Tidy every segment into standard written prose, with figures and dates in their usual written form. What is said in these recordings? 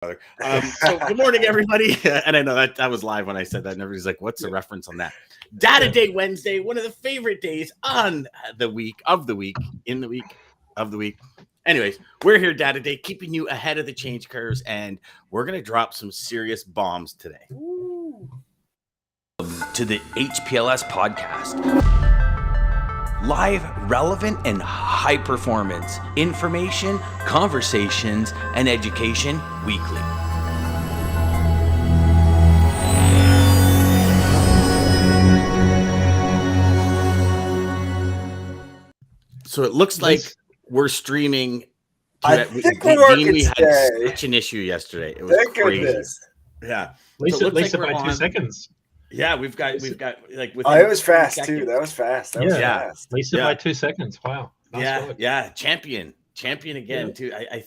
So good morning, everybody. And I know that was live when I said that, and everybody's like, what's the reference on that? Data Day Wednesday, one of the favorite days on the week, in the week of the week. Anyways, we're here, Data Day, keeping you ahead of the change curves, and we're going to drop some serious bombs today. Ooh. To the HPLS podcast. Live, relevant, and high performance information, conversations, and education weekly. So it looks like we're streaming. I think we're working we had today. such an issue yesterday. It was Thank crazy. Goodness. Yeah. Lisa by 2 seconds. Yeah, we've got like with. Oh, it was fast too. That was fast. That was fast. Lisa by 2 seconds. Wow. Nice Champion again too. I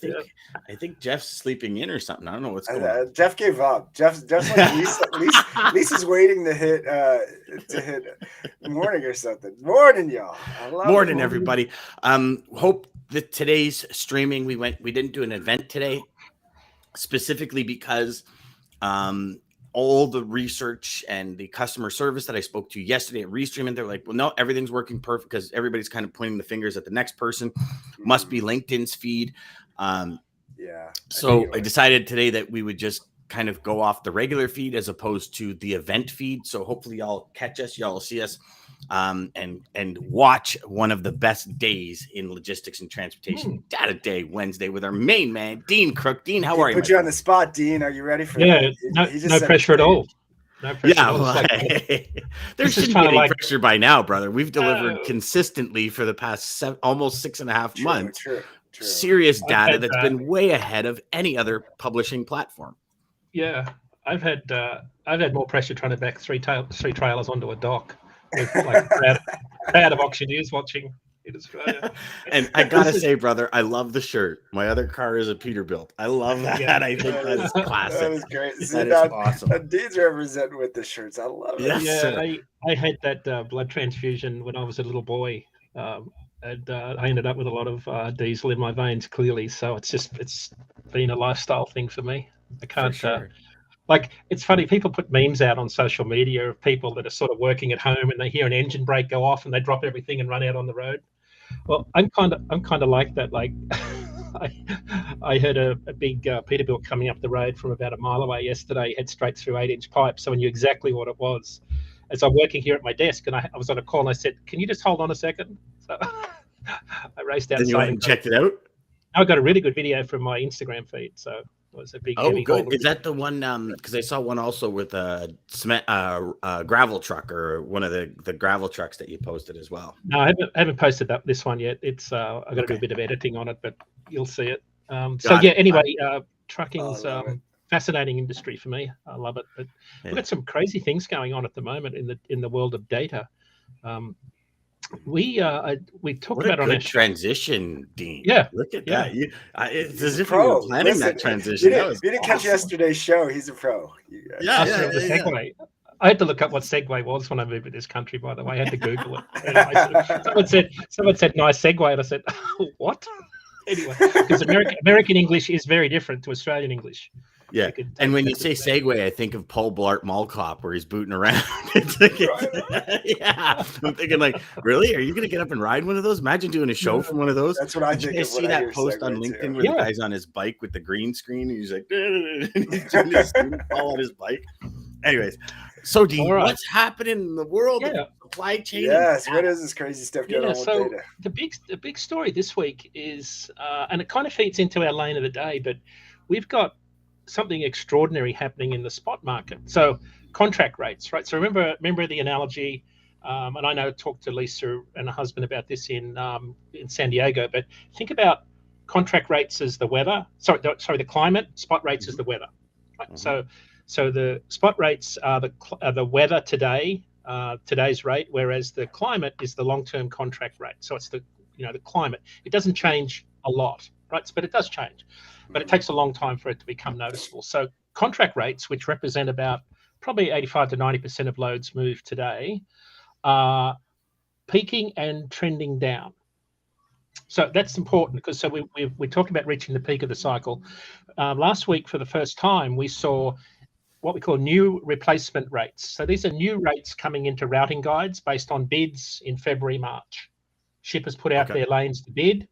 think Jeff's sleeping in or something. I don't know what's going on. Jeff gave up. Jeff's like Lisa's waiting to hit morning or something. Morning, y'all. Morning, everybody. Hope that today's streaming we didn't do an event today specifically because all the research and the customer service that I spoke to yesterday at Restreaming, they're like, well, no, everything's working perfect because everybody's kind of pointing the fingers at the next person. Must be LinkedIn's feed. So I decided today that we would just kind of go off the regular feed as opposed to the event feed. So hopefully y'all catch us, y'all will see us and watch one of the best days in logistics and transportation, Data Day Wednesday, with our main man, Dean Croke. Dean, how are you? Put you on the spot, Dean. Are you ready for that? No pressure at all. No pressure at all. There shouldn't be any pressure by now, brother. We've delivered consistently for the past almost 6.5 months. True. Serious data that's been way ahead of any other publishing platform. Yeah, I've had more pressure trying to back three trailers onto a dock with like crowd of auctioneers watching in Australia. And I gotta say, brother, I love the shirt. My other car is a Peterbilt. I love that. Yeah. I think that is classic. That was great. That is awesome. Dean's representing with the shirts. I love it. Yes, I had that blood transfusion when I was a little boy. And I ended up with a lot of diesel in my veins, clearly. So it's been a lifestyle thing for me. I can't. It's funny. People put memes out on social media of people that are sort of working at home and they hear an engine brake go off and they drop everything and run out on the road. Well, I'm kind of like that. Like I heard a big Peterbilt coming up the road from about a mile away yesterday. Head straight through 8-inch pipe. So I knew exactly what it was. As I'm working here at my desk, and I was on a call, and I said, "Can you just hold on a second?" So I raced outside. Then you went and checked it out? I got a really good video from my Instagram feed, so it was a big. Good. Is that the one? Because I saw one also with a cement gravel truck, or one of the gravel trucks that you posted as well. No, I haven't posted this one yet. It's I got to do a bit of editing on it, but you'll see it. Anyway, trucking's fascinating industry for me. I love it, but we've got some crazy things going on at the moment in the world of data. We talked about on our transition, Dean. Yeah, look at that. It's as if you were planning that transition. You didn't catch yesterday's show. He's a pro. Segue. I had to look up what Segway was when I moved to this country. By the way, I had to Google it. Anyway, someone said nice Segway, and I said, what? Anyway, because American English is very different to Australian English. Yeah, and when you say Segway, I think of Paul Blart Mall Cop where he's booting around. Yeah, I'm thinking like, really? Are you going to get up and ride one of those? Imagine doing a show from one of those. That's what I think. You guys see that post on LinkedIn where the guy's on his bike with the green screen and he's like, he's doing his all on his bike. Anyways, so Dean, what's happening in the world of supply chain? Yes, what is this crazy stuff going on with data? The big story this week is, and it kind of feeds into our lane of the day, but we've got something extraordinary happening in the spot market. So contract rates, right? So remember the analogy, and I know I talked to Lisa and her husband about this in San Diego, but think about contract rates as the weather. The climate, spot rates as the weather. Right? Mm-hmm. So the spot rates are the weather today, today's rate, whereas the climate is the long-term contract rate. So it's the climate. It doesn't change a lot, right? But it does change. But it takes a long time for it to become noticeable. So contract rates, which represent about probably 85 to 90% of loads moved today, are peaking and trending down. So that's important because we talked about reaching the peak of the cycle. Last week, for the first time, we saw what we call new replacement rates. So these are new rates coming into routing guides based on bids in February, March. Shippers put out their lanes to bid,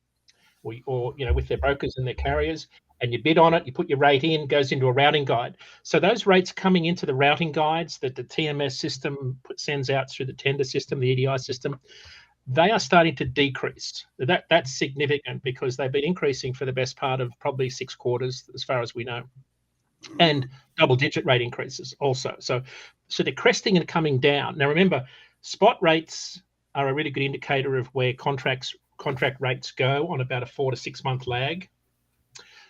or with their brokers and their carriers, and you bid on it. You put your rate in, goes into a routing guide. So those rates coming into the routing guides that the TMS system sends out through the tender system, the EDI system, they are starting to decrease. That's significant because they've been increasing for the best part of probably 6 quarters, as far as we know, and double-digit rate increases also. So they're cresting and coming down. Now, remember, spot rates are a really good indicator of where contract rates go on about a 4 to 6 month lag.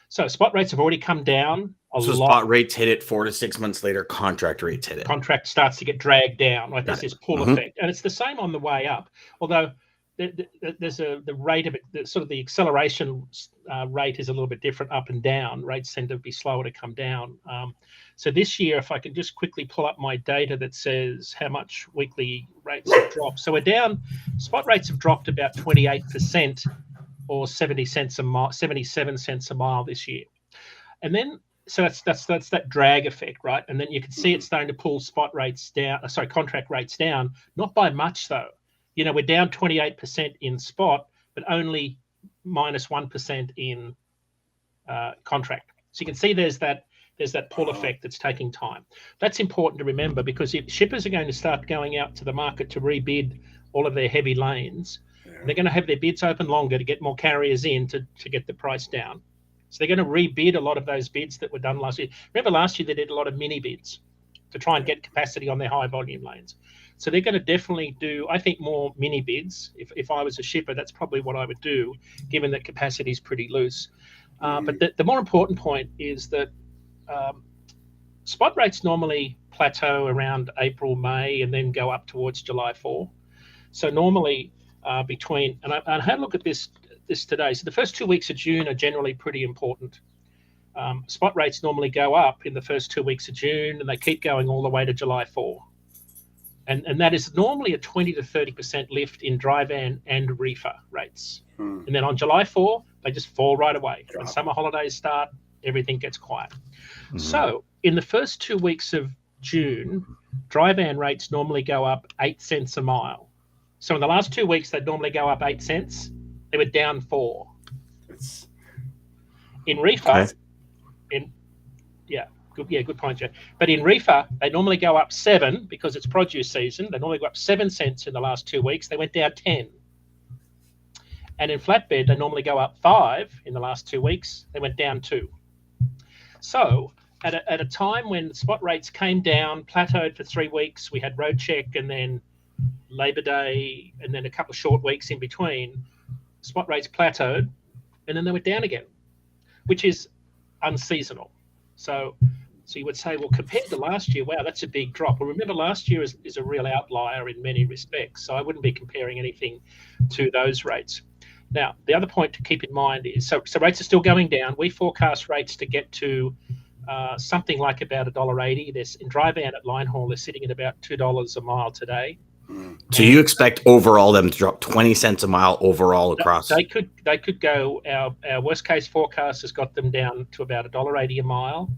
So spot rates have already come down a lot. Spot rates hit it 4 to 6 months later. Contract rates hit it. Contract starts to get dragged down. Right? There's this pull effect, and it's the same on the way up. Although there's the rate of it, sort of the acceleration rate is a little bit different up and down. Rates tend to be slower to come down. So this year, if I can just quickly pull up my data that says how much weekly rates have dropped. So we're down. Spot rates have dropped about 28%. Or 77 cents a mile this year, and then so that's that drag effect, right? And then you can see it's starting to pull spot rates down. Contract rates down, not by much though. We're down 28% in spot, but only minus 1% in contract. So you can see there's that pull effect that's taking time. That's important to remember because if shippers are going to start going out to the market to rebid all of their heavy lanes. They're going to have their bids open longer to get more carriers in to get the price down. So they're going to rebid a lot of those bids that were done last year. Remember last year they did a lot of mini bids to try and get capacity on their high volume lanes. So they're going to definitely do, I think, more mini bids. If I was a shipper, that's probably what I would do, given that capacity is pretty loose. But the more important point is that spot rates normally plateau around April, May, and then go up towards July 4. So normally between, and I had a look at this today. So the first 2 weeks of June are generally pretty important. Spot rates normally go up in the first 2 weeks of June, and they keep going all the way to July 4. And that is normally a 20 to 30% lift in dry van and reefer rates. And then on July 4, they just fall right away. When summer holidays start, everything gets quiet. So in the first 2 weeks of June, dry van rates normally go up 8 cents a mile. So in the last 2 weeks, they'd normally go up 8 cents. They were down 4. In reefer, good point, Joe. But in reefer, they normally go up 7 because it's produce season. They normally go up 7 cents in the last 2 weeks. They went down 10. And in flatbed, they normally go up 5 in the last 2 weeks. They went down 2. So at a time when spot rates came down, plateaued for 3 weeks, we had road check and then Labor Day, and then a couple of short weeks in between, spot rates plateaued, and then they went down again, which is unseasonal. So you would say, well, compared to last year, wow, that's a big drop. Well, remember, last year is a real outlier in many respects, so I wouldn't be comparing anything to those rates. Now, the other point to keep in mind is, so rates are still going down. We forecast rates to get to something like about $1.80. There's in dry van at line haul, they're sitting at about $2 a mile today. So you expect overall them to drop 20 cents a mile overall across? They could go. Our worst case forecast has got them down to about $1.80 a mile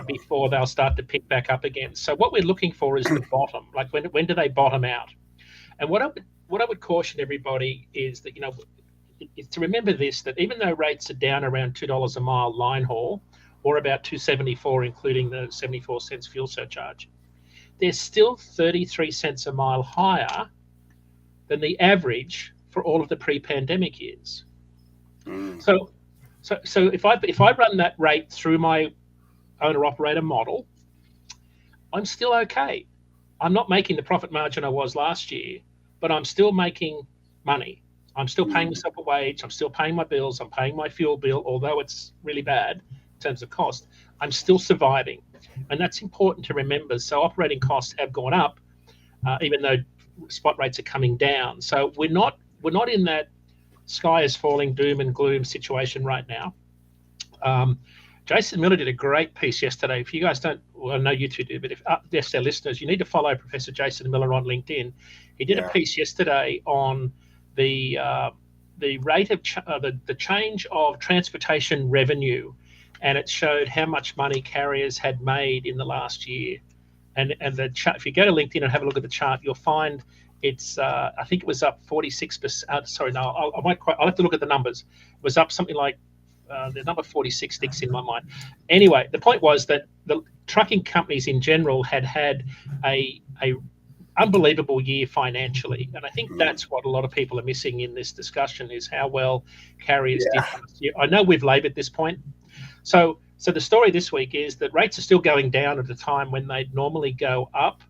before they'll start to pick back up again. So what we're looking for is the bottom. Like when do they bottom out? And what I would caution everybody is that is to remember this, that even though rates are down around $2 a mile line haul, or about $2.74 including the 74 cents fuel surcharge, they're still 33 cents a mile higher than the average for all of the pre-pandemic years. So if I run that rate through my owner-operator model, I'm still okay. I'm not making the profit margin I was last year, but I'm still making money. I'm still paying myself a wage. I'm still paying my bills. I'm paying my fuel bill, although it's really bad in terms of cost. I'm still surviving. And that's important to remember. So operating costs have gone up, even though spot rates are coming down. So we're not in that sky is falling doom and gloom situation right now. Jason Miller did a great piece yesterday. If you guys don't, well, I know you two do, but if their listeners, you need to follow Professor Jason Miller on LinkedIn. He did a piece yesterday on the the rate of the change of transportation revenue, and it showed how much money carriers had made in the last year. And the chart, if you go to LinkedIn and have a look at the chart, you'll find it's I think it was up 46%. Sorry, no, I'll have to look at the numbers. It was up something like the number 46 sticks in my mind. Anyway, the point was that the trucking companies in general had a unbelievable year financially, and I think that's what a lot of people are missing in this discussion, is how well carriers did last year. I know we've laboured this point. So the story this week is that rates are still going down at a time when they'd normally go up.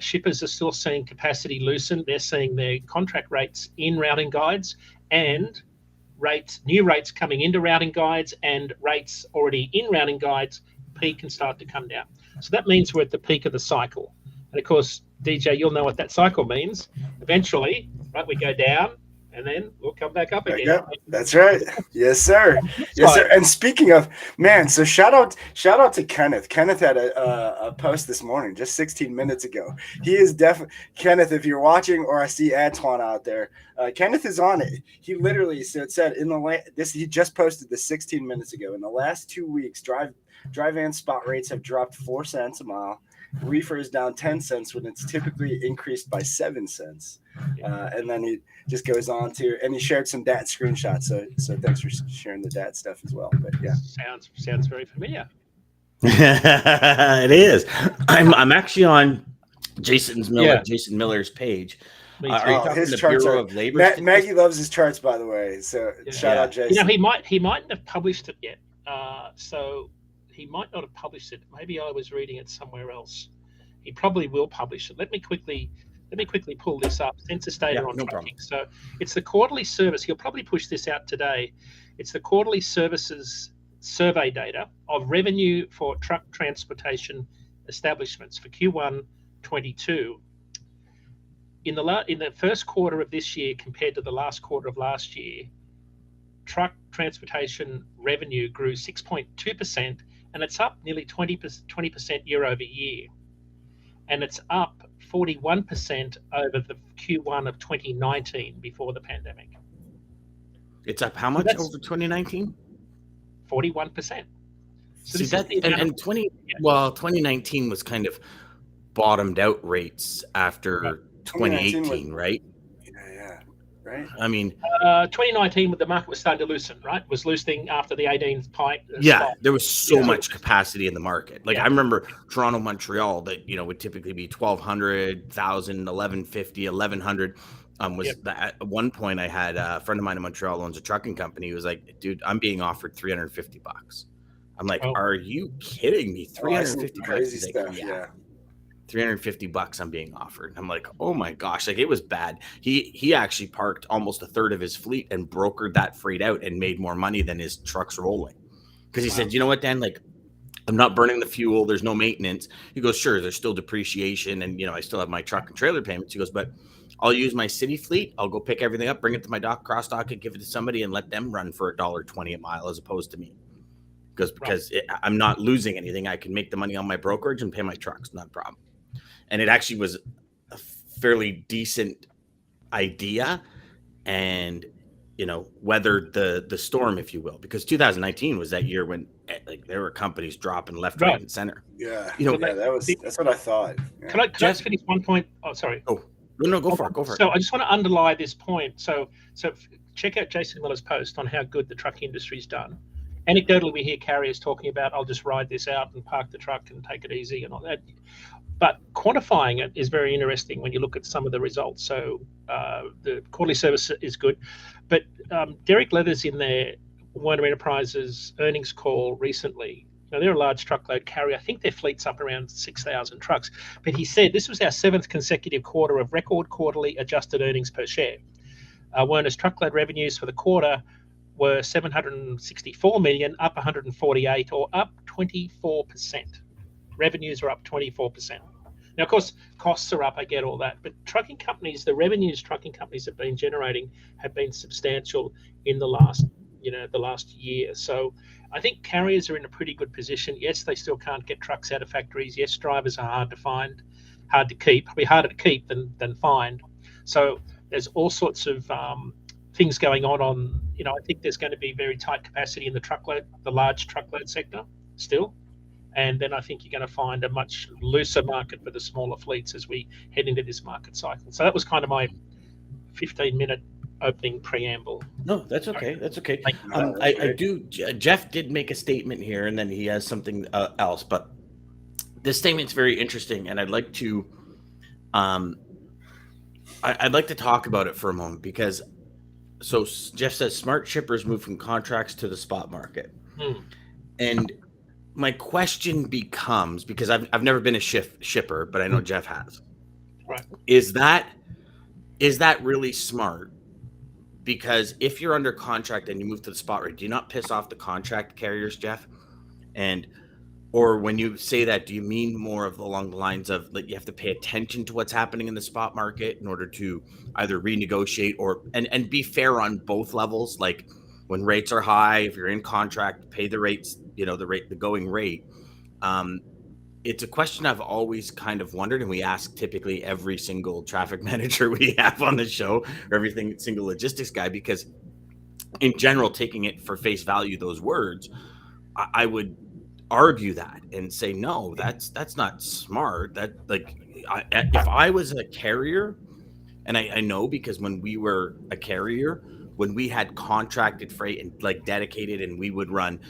Shippers are still seeing capacity loosen. They're seeing their contract rates in routing guides, and new rates coming into routing guides, and rates already in routing guides peak and start to come down. So that means we're at the peak of the cycle. And of course, DJ, you'll know what that cycle means. Eventually, right, we go down, and then we'll come back up again. Yep, that's right. Yes, sir. Yes, sir. And speaking of, man, so shout out to Kenneth. Kenneth had a post this morning, just 16 minutes ago. He is definitely, Kenneth, if you're watching, or I see Antoine out there, Kenneth is on it. He literally, so it said he just posted this 16 minutes ago. In the last 2 weeks, dry van spot rates have dropped 4 cents a mile. Reefer is down 10 cents when it's typically increased by 7 cents. And then he just goes on to, and he shared some DAT screenshots. So thanks for sharing the DAT stuff as well. But yeah, sounds very familiar. It is. I'm actually on Jason Miller's page. His charts are of labor. Maggie loves his charts, by the way. So shout out Jason. You know, he mightn't have published it yet. So he might not have published it. Maybe I was reading it somewhere else. He probably will publish it. Let me quickly pull this up. Census data on trucking. So it's the quarterly service. He'll probably push this out today. It's the quarterly services survey data of revenue for truck transportation establishments for Q1 22. In the first quarter of this year compared to the last quarter of last year, truck transportation revenue grew 6.2%, and it's up nearly 20% year over year. And it's up 41% over the Q1 of 2019 before the pandemic. It's up how much over 2019? 41%. So see that, and 2019 was kind of bottomed out rates after 2018, right? Yeah, right. I mean, 2019, the market was starting to loosen, right? Was loosening after the 18th pike. There was so much capacity in the market. Like I remember Toronto, Montreal, that would typically be 1,200, 1,000, 1,150, 1,100. At one point I had a friend of mine in Montreal owns a trucking company. He was like, dude, I'm being offered $350. I'm like, are you kidding me? $350 crazy stuff. Yeah. $350 I'm being offered. I'm like, oh my gosh, like it was bad. He actually parked almost a third of his fleet and brokered that freight out and made more money than his trucks rolling. Because he said, you know what, Dan, like I'm not burning the fuel. There's no maintenance. He goes, sure, there's still depreciation. And, I still have my truck and trailer payments. He goes, but I'll use my city fleet. I'll go pick everything up, bring it to my dock, cross dock it, give it to somebody and let them run for $1.20 a mile as opposed to me. Because I'm not losing anything. I can make the money on my brokerage and pay my trucks. Not a problem. And it actually was a fairly decent idea and, weathethered the storm, if you will, because 2019 was that year when there were companies dropping left, right, and center. Yeah. That's what I thought. Yeah. Can I just finish one point? Oh, sorry. Oh, no, go for it. So I just want to underline this point. So check out Jason Miller's post on how good the truck industry's done. Anecdotally, we hear carriers talking about, I'll just ride this out and park the truck and take it easy and all that. But quantifying it is very interesting when you look at some of the results. So the quarterly service is good. But Derek Leathers in their Werner Enterprises earnings call recently, they're a large truckload carrier. I think their fleet's up around 6,000 trucks. But he said this was our 7th consecutive quarter of record quarterly adjusted earnings per share. Werner's truckload revenues for the quarter were $764 million, up 148, or up 24%. Revenues are up 24%. Now, of course, costs are up. I get all that, but trucking companies, the revenues trucking companies have been generating have been substantial in the last year. So, I think carriers are in a pretty good position. Yes, they still can't get trucks out of factories. Yes, drivers are hard to find, hard to keep. Probably harder to keep than find. So, there's all sorts of things going on, I think there's going to be very tight capacity in the large truckload sector still. And then I think you're going to find a much looser market for the smaller fleets as we head into this market cycle. So that was kind of my 15-minute opening preamble. No, that's okay. That's okay. No, that's I great. do. Jeff did make a statement here, and then he has something else. But this statement's very interesting, and I'd like to, I'd like to talk about it for a moment because, so Jeff says smart shippers move from contracts to the spot market, and my question becomes, because I've never been a shipper, but I know Jeff has. Right. Is that really smart? Because if you're under contract and you move to the spot rate, do you not piss off the contract carriers, Jeff? Or when you say that, do you mean more of along the lines of like you have to pay attention to what's happening in the spot market in order to either renegotiate or and be fair on both levels? Like when rates are high, if you're in contract, pay the rates, the going rate. It's a question I've always kind of wondered, and we ask typically every single traffic manager we have on the show, or every single logistics guy, because in general, taking it for face value, those words, I would argue that and say, no, that's not smart. That if I was a carrier, and I know because when we were a carrier, when we had contracted freight and like dedicated, and we would run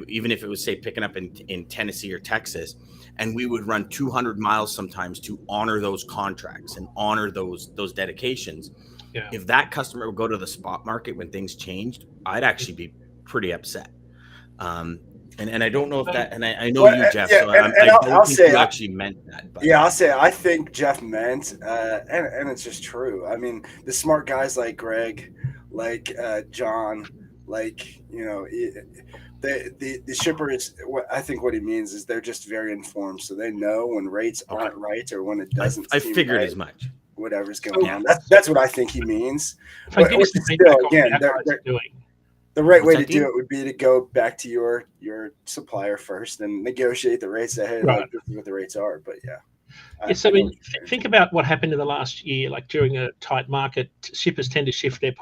even if it was say picking up in Tennessee or Texas, and we would run 200 miles sometimes to honor those contracts and honor those dedications. Yeah. If that customer would go to the spot market when things changed, I'd actually be pretty upset. And I don't know if that, and I know you, Jeff, so I'll say you actually meant that. But. Yeah, I'll say I think Jeff meant, and it's just true. I mean, the smart guys like Greg, like John, like the shipper is. I think what he means is they're just very informed, so they know when rates aren't right or when it doesn't. I figured right, as much. Whatever's going on. That's what I think he means. But still, again, the right way to do it would be to go back to your supplier first and negotiate the rates. Say, hey, like, this is what the rates are. But yeah. So I mean, think about what happened in the last year. Like during a tight market, shippers tend to shift their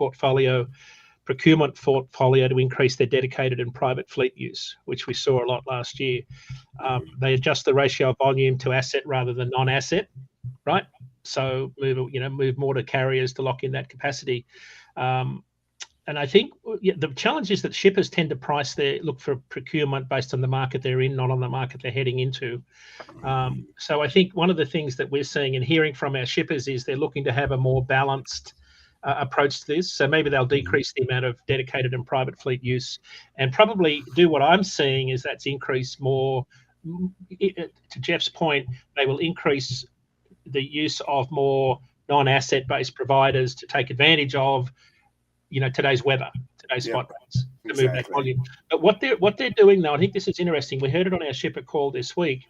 procurement portfolio to increase their dedicated and private fleet use, which we saw a lot last year. They adjust the ratio of volume to asset rather than non-asset, right? So move more to carriers to lock in that capacity. And I think the challenge is that shippers tend to look for procurement based on the market they're in, not on the market they're heading into. So I think one of the things that we're seeing and hearing from our shippers is they're looking to have a more balanced approach to this. So maybe they'll decrease the amount of dedicated and private fleet use, and probably do what I'm seeing is that's increase more. To Jeff's point, they will increase the use of more non-asset based providers to take advantage of today's weather, today's spot rates, to move that volume. But what they're doing now, I think this is interesting. We heard it on our shipper call this week.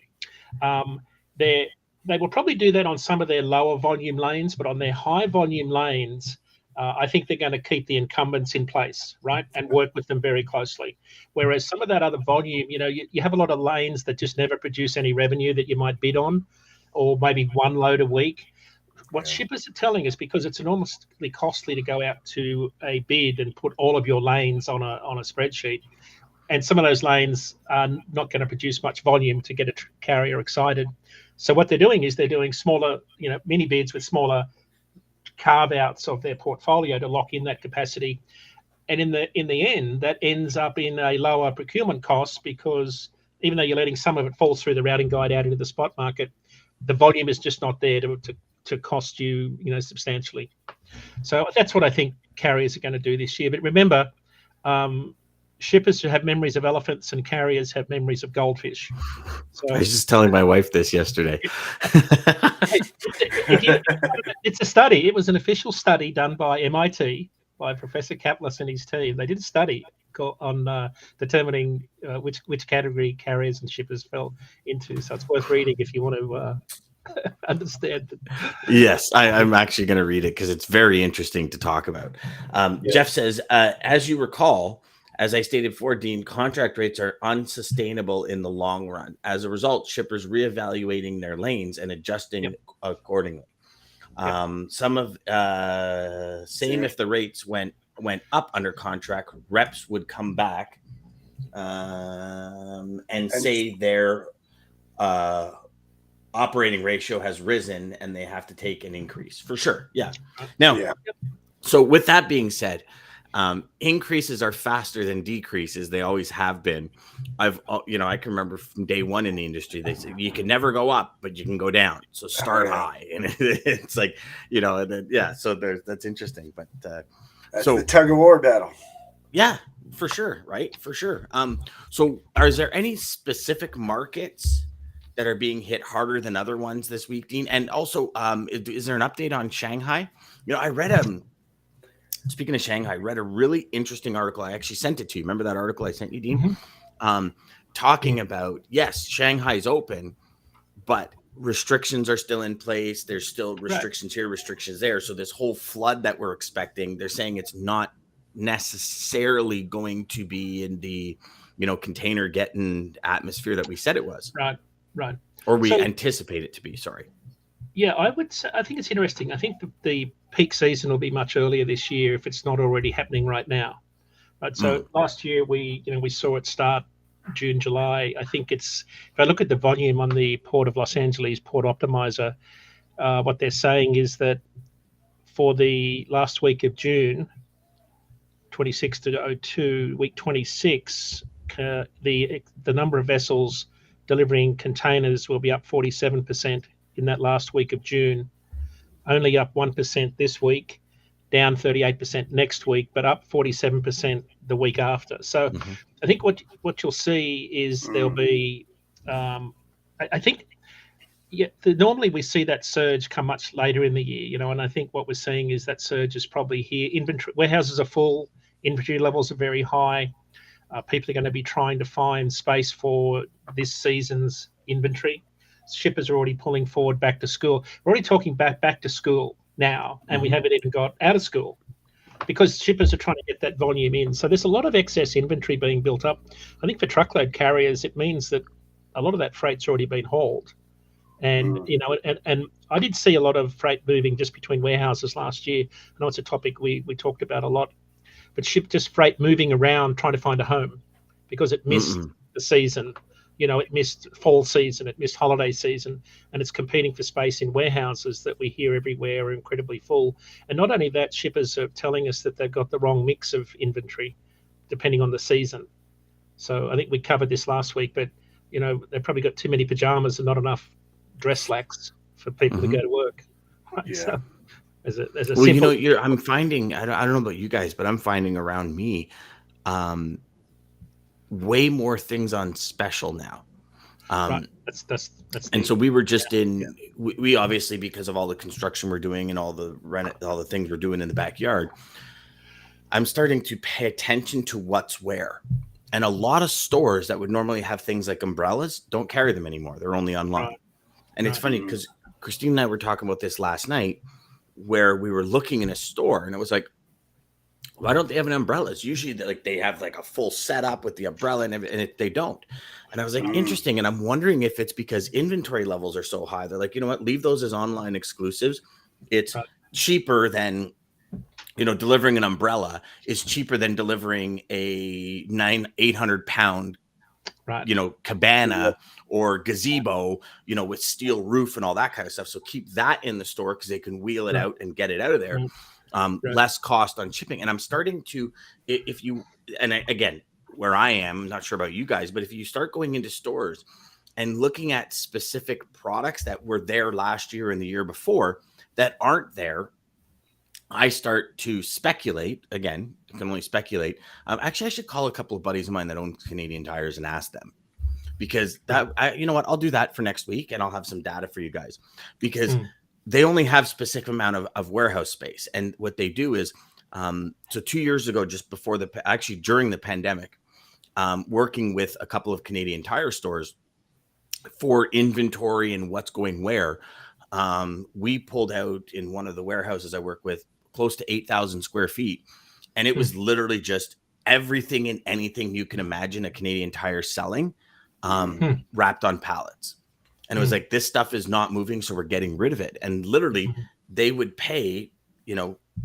They will probably do that on some of their lower volume lanes, but on their high volume lanes, I think they're going to keep the incumbents in place, right, and work with them very closely. Whereas some of that other volume, you have a lot of lanes that just never produce any revenue that you might bid on, or maybe one load a week. What shippers are telling us, because it's enormously costly to go out to a bid and put all of your lanes on a spreadsheet, and some of those lanes are not going to produce much volume to get a carrier excited. So what they're doing is they're doing smaller, mini bids with smaller carve-outs of their portfolio to lock in that capacity. And in the end, that ends up in a lower procurement cost, because even though you're letting some of it fall through the routing guide out into the spot market, the volume is just not there to cost you, substantially. So that's what I think carriers are going to do this year. But remember, shippers have memories of elephants and carriers have memories of goldfish. So, I was just telling my wife this yesterday. It's a study. It was an official study done by MIT, by Professor Kaplis and his team. They did a study on determining which category carriers and shippers fell into. So it's worth reading if you want to understand. Yes, I'm actually going to read it because it's very interesting to talk about. Jeff says, as you recall, as I stated before, Dean, contract rates are unsustainable in the long run. As a result, shippers reevaluating their lanes and adjusting accordingly. Same if the rates went went up under contract, reps would come back and say their operating ratio has risen and they have to take an increase for sure. Yeah. Now, so with that being said, increases are faster than decreases. They always have been. I can remember from day one in the industry, they said you can never go up, but you can go down. So start high. And it's like, so that's interesting. But that's the tug of war battle. Yeah, for sure. Right. For sure. So is there any specific markets that are being hit harder than other ones this week, Dean? And also, is there an update on Shanghai? I read speaking of Shanghai, I read a really interesting article. I actually sent it to you. Remember that article I sent you, Dean? Mm-hmm. Talking about, yes, Shanghai's open, but restrictions are still in place. There's still restrictions here, restrictions there. So this whole flood that we're expecting, they're saying it's not necessarily going to be in the, container getting atmosphere that we said it was. Right. Or we anticipate it to be, sorry. Yeah, I think it's interesting. I think the peak season will be much earlier this year if it's not already happening right now. Right. So last year we saw it start June, July. I think if I look at the volume on the Port of Los Angeles Port Optimizer, what they're saying is that for the last week of June, 26 to 02, week 26, the number of vessels delivering containers will be up 47% in that last week of June, only up 1% this week, down 38% next week, but up 47% the week after. So I think what you'll see is there'll be, I think, normally we see that surge come much later in the year, and I think what we're seeing is that surge is probably here. Inventory warehouses are full, inventory levels are very high. People are going to be trying to find space for this season's inventory. Shippers are already pulling forward back to school. We're already talking back to school now, and we haven't even got out of school because shippers are trying to get that volume in. So there's a lot of excess inventory being built up. I think for truckload carriers, it means that a lot of that freight's already been hauled. And, and I did see a lot of freight moving just between warehouses last year. I know it's a topic we talked about a lot, but just freight moving around trying to find a home because it missed the season. It missed fall season, it missed holiday season, and it's competing for space in warehouses that we hear everywhere are incredibly full. And not only that, shippers are telling us that they've got the wrong mix of inventory depending on the season. So I think we covered this last week, but, they've probably got too many pajamas and not enough dress slacks for people to go to work. Right? Yeah. So as a well, simple... I'm finding, I don't know about you guys, but I'm finding around me, way more things on special now. Right. And so we were just we obviously, because of all the construction we're doing and all the things we're doing in the backyard, I'm starting to pay attention to what's where. And a lot of stores that would normally have things like umbrellas don't carry them anymore. They're only online. Right. And it's funny because Christine and I were talking about this last night where we were looking in a store and it was like, why don't they have an umbrella? It's usually they have like a full setup with the umbrella and they don't. And I was like, interesting. And I'm wondering if it's because inventory levels are so high. They're like, you know what? Leave those as online exclusives. It's cheaper than, delivering an umbrella is cheaper than delivering a 800 pound, cabana or gazebo, with steel roof and all that kind of stuff. So keep that in the store because they can wheel it out and get it out of there. Less cost on shipping. And I'm starting to, again, where I am, I'm not sure about you guys, but if you start going into stores and looking at specific products that were there last year and the year before that aren't there, I start to speculate. Again, you can only speculate. Actually, I should call a couple of buddies of mine that own Canadian Tires and ask them, because you know what, I'll do that for next week and I'll have some data for you guys, because they only have specific amount of warehouse space. And what they do is, so 2 years ago, just before during the pandemic, working with a couple of Canadian Tire stores for inventory and what's going where, we pulled out in one of the warehouses I work with close to 8,000 square feet. And it was literally just everything and anything you can imagine a Canadian Tire selling, wrapped on pallets. And it was like, this stuff is not moving, so we're getting rid of it. And literally they would pay,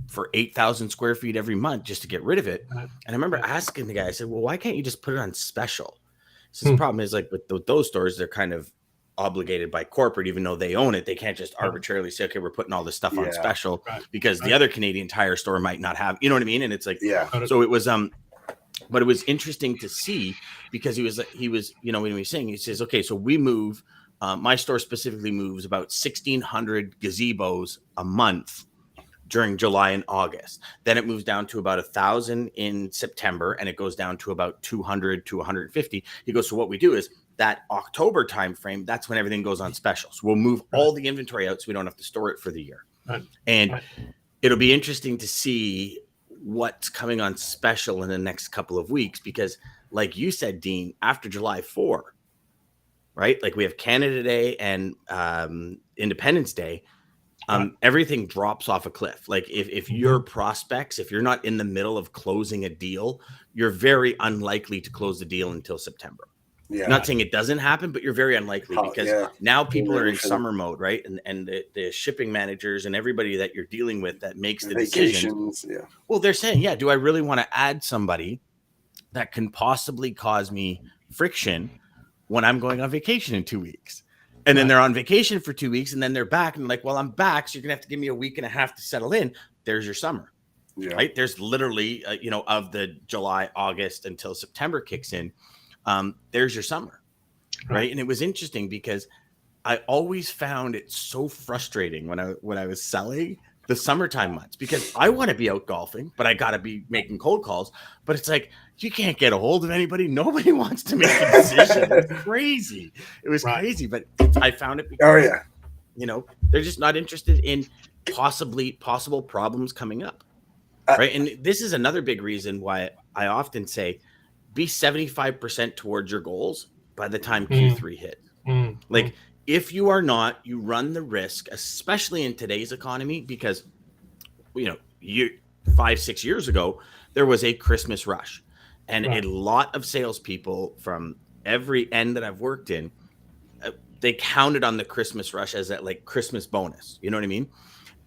for 8,000 square feet every month just to get rid of it. Right. And I remember Right. asking the guy, I said, well, why can't you just put it on special? So the problem is, like, with those stores, they're kind of obligated by corporate, even though they own it. They can't just arbitrarily say, okay, we're putting all this stuff on special because the other Canadian Tire store might not have, you know what I mean? And it's like, so it was, but it was interesting to see because he was, you know, when he was saying, he says, okay, so we move, my store specifically moves about 1,600 gazebos a month during July and August. Then it moves down to about 1,000 in September, and it goes down to about 200 to 150. He goes, so what we do is that October timeframe, that's when everything goes on special. So we'll move all the inventory out so we don't have to store it for the year. And it'll be interesting to see what's coming on special in the next couple of weeks, because like you said, Dean, after July 4, right? Like we have Canada Day and Independence Day. Everything drops off a cliff. Like if your prospects, if you're not in the middle of closing a deal, you're very unlikely to close the deal until September. Not saying it doesn't happen, but you're very unlikely because now people are in summer mode, right? And the shipping managers and everybody that you're dealing with that makes the decisions. Well, they're saying, do I really want to add somebody that can possibly cause me friction when I'm going on vacation in 2 weeks? And then they're on vacation for 2 weeks and then they're back and like, well, I'm back. So you're gonna have to give me a week and a half to settle in. There's your summer, right? There's literally, you know, of the July, August until September kicks in. There's your summer, right? And it was interesting because I always found it so frustrating when I was selling the summertime months, because I want to be out golfing, but I got to be making cold calls. But it's like, you can't get a hold of anybody. Nobody wants to make a decision. It's crazy. It was crazy, but I found it because, you know, they're just not interested in possible problems coming up, right? And this is another big reason why I often say, be 75% towards your goals by the time Q3 hits. Like, if you are not, you run the risk, especially in today's economy, because, you know, 5-6 years ago, there was a Christmas rush, and a lot of salespeople from every end that I've worked in, they counted on the Christmas rush as that like Christmas bonus. You know what I mean?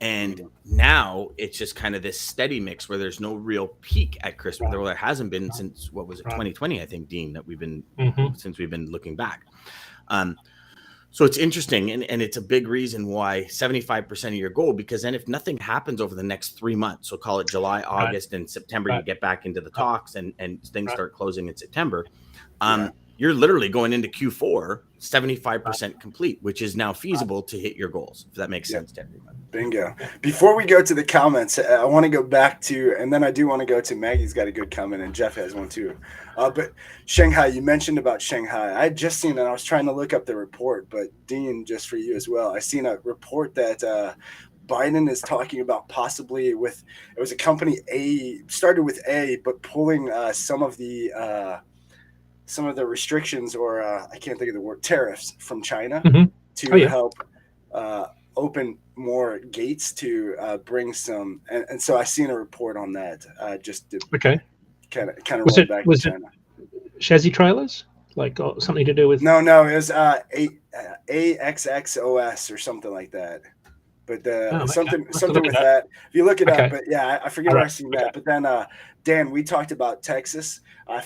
And now it's just kind of this steady mix where there's no real peak at Christmas. Well, there hasn't been since, what was it, 2020, I think, Dean, that we've been, since we've been looking back. So it's interesting, and it's a big reason why 75% of your goal, because then if nothing happens over the next 3 months, so call it July, August, and September, you get back into the talks and things start closing in September. You're literally going into Q4 75% complete, which is now feasible to hit your goals, if that makes sense to everyone. Bingo. Before we go to the comments, I want to go back to, and then I do want to go to Maggie's got a good comment, and Jeff has one too. But Shanghai, you mentioned about Shanghai. I had just seen, and I was trying to look up the report, but Dean, just for you as well, I seen a report that Biden is talking about possibly it was a company started with A, but pulling some of the restrictions, or I can't think of the word, tariffs from China to help open more gates to bring some. And so I seen a report on that just to kind of roll back to China. It chassis trailers? Like something to do with? No, it was AXXOS or something like that. But something with that. If you look it up, but I forget where I seen that. But then Dan, we talked about Texas. I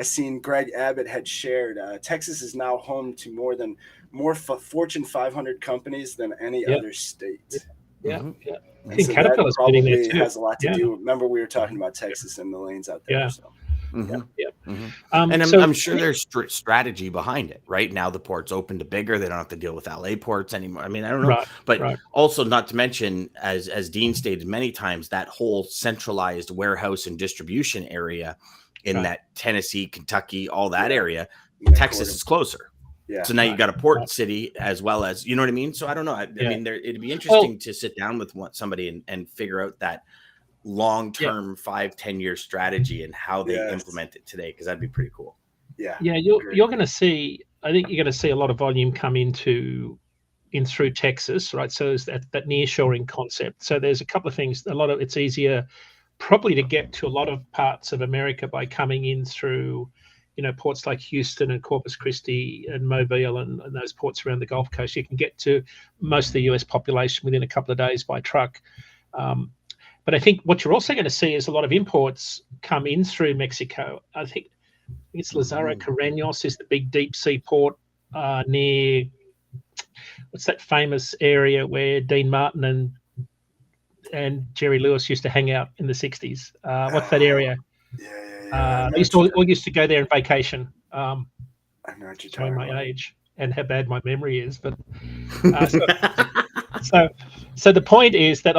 seen Greg Abbott had shared Texas is now home to more Fortune 500 companies than any other state. I And think so Caterpillar's that probably getting there too. has a lot to do. Remember, we were talking about Texas and the lanes out there. So. And I'm sure there's strategy behind it. Right now, the port's open to bigger. They don't have to deal with LA ports anymore. I mean, I don't know, but also not to mention, as Dean stated many times, that whole centralized warehouse and distribution area in that Tennessee, Kentucky, all that area, Texas is closer. So now you got a port city as well as, you know what I mean? So I don't know. I mean, it'd be interesting to sit down with somebody and figure out that long-term 5-10 year strategy and how they implement it today, because that'd be pretty cool. You're going to see, I think you're going to see a lot of volume come in through Texas, right? So there's that nearshoring concept. So there's a couple of things. It's easier probably to get to a lot of parts of America by coming in through, you know, ports like Houston and Corpus Christi and Mobile and those ports around the Gulf Coast. You can get to most of the US population within a couple of days by truck. But I think what you're also going to see is a lot of imports come in through Mexico. I think it's Lazaro Carreños is the big deep sea port near, what's that famous area where Dean Martin and Jerry Lewis used to hang out in the 60s. What's that area? Yeah. I used to go there on vacation. I know what you're Showing talking my about. age and how bad my memory is, but so the point is that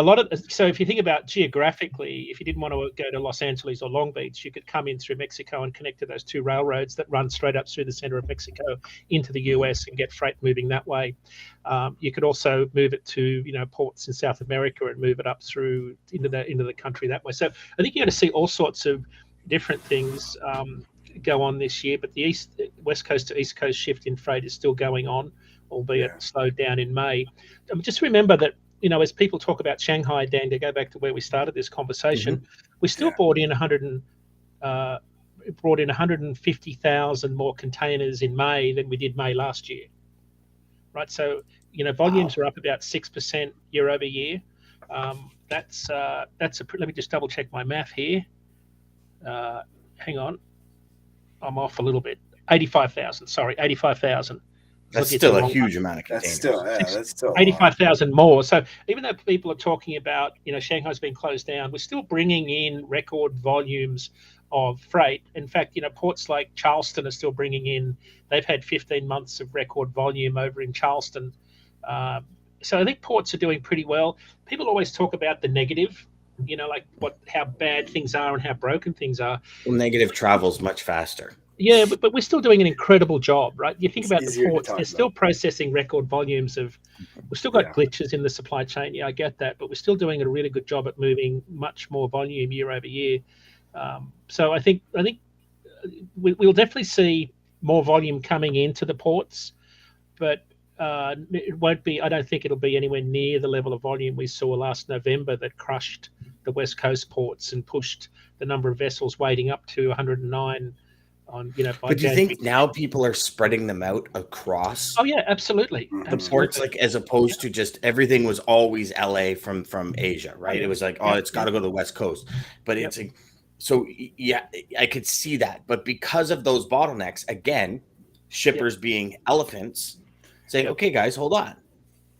so if you think about geographically, if you didn't want to go to Los Angeles or Long Beach, you could come in through Mexico and connect to those two railroads that run straight up through the center of Mexico into the US and get freight moving that way. You could also move it to ports in South America and move it up through into the country that way. So I think you're going to see all sorts of different things go on this year, but the West Coast to East Coast shift in freight is still going on, albeit slowed down in May. Just remember that, as people talk about Shanghai, Dan, to go back to where we started this conversation, we still brought in 150,000 more containers in May than we did May last year. Right, so volumes are up about 6% year over year. Let me just double check my math here. Hang on. I'm off a little bit. 85,000. Sorry, 85,000. That's still a huge amount of containers. That's still 85,000 more. So even though people are talking about, Shanghai's been closed down, we're still bringing in record volumes of freight. In fact, ports like Charleston are still bringing in. They've had 15 months of record volume over in Charleston. So I think ports are doing pretty well. People always talk about the negative. Like how bad things are and how broken things are. Well, negative travels much faster. Yeah, but we're still doing an incredible job, right? You think about the ports; they're still processing record volumes of. We've still got glitches in the supply chain. Yeah, I get that, but we're still doing a really good job at moving much more volume year over year. So I think we'll definitely see more volume coming into the ports, but it won't be. I don't think it'll be anywhere near the level of volume we saw last November that crushed the West Coast ports and pushed the number of vessels waiting up to 109. But do you think now people are spreading them out across? Oh yeah, absolutely. The ports, like, as opposed to just everything was always LA from Asia, right? It was like, it's got to go to the West Coast, but it's like, so yeah, I could see that. But because of those bottlenecks, again, shippers being elephants, saying, okay, guys, hold on.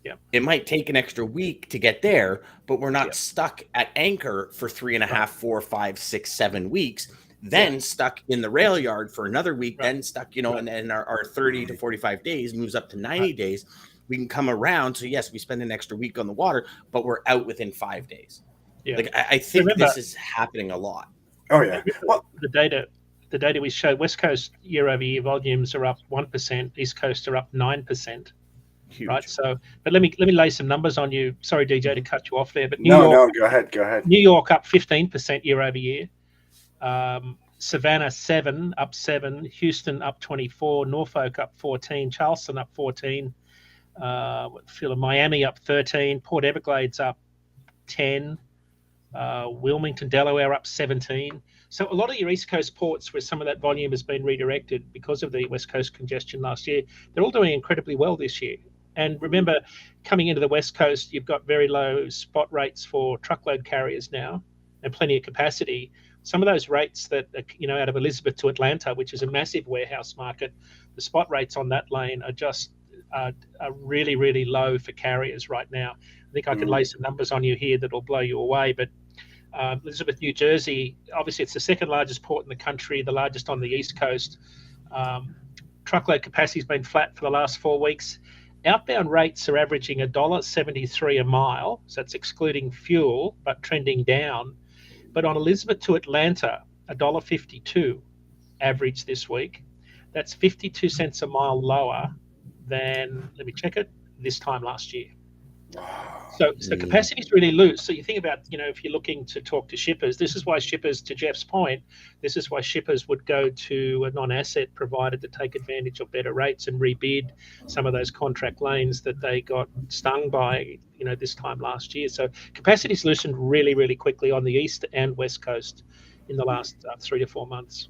Yeah, it might take an extra week to get there, but we're not stuck at anchor for 3.5, 4, 5, 6, 7 weeks. Then stuck in the rail yard for another week, then stuck, and then our 30 to 45 days moves up to 90 days. We can come around. So yes, we spend an extra week on the water, but we're out within 5 days. Yeah. Like I think this is happening a lot. Oh yeah. Well, the data we showed, West Coast year over year volumes are up 1%, East Coast are up 9%. Huge. Right. So, but let me lay some numbers on you. Sorry, DJ, to cut you off there, but New York, go ahead. New York up 15% year over year. Savannah up 7, Houston up 24, Norfolk up 14, Charleston up 14, Miami up 13, Port Everglades up 10, Wilmington, Delaware up 17. So a lot of your East Coast ports where some of that volume has been redirected because of the West Coast congestion last year, they're all doing incredibly well this year. And remember, coming into the West Coast, you've got very low spot rates for truckload carriers now and plenty of capacity. Some of those rates that, out of Elizabeth to Atlanta, which is a massive warehouse market, the spot rates on that lane are just are really, really low for carriers right now. I think I could lay some numbers on you here that'll blow you away. But Elizabeth, New Jersey, obviously it's the second largest port in the country, the largest on the East Coast. Truckload capacity has been flat for the last 4 weeks. Outbound rates are averaging $1.73 a mile, so that's excluding fuel, but trending down. But on Elizabeth to Atlanta, $1.52 average this week. That's 52 cents a mile lower than, let me check it, this time last year. So capacity is really loose. So you think about, if you're looking to talk to shippers, this is why shippers, to Jeff's point, this is why shippers would go to a non-asset provider to take advantage of better rates and rebid some of those contract lanes that they got stung by, this time last year. So capacity's loosened really, really quickly on the East and West Coast in the last 3 to 4 months.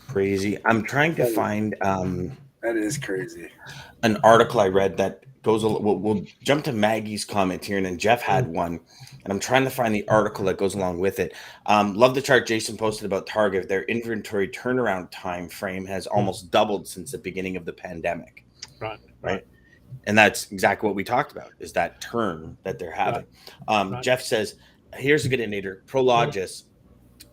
Crazy. I'm trying to find That is crazy. An article I read that goes. We'll jump to Maggie's comment here, and then Jeff had one, and I'm trying to find the article that goes along with it. Love the chart Jason posted about Target. Their inventory turnaround time frame has almost doubled since the beginning of the pandemic. Right. And that's exactly what we talked about, is that turn that they're having. Jeff says, here's a good indicator. Prologis,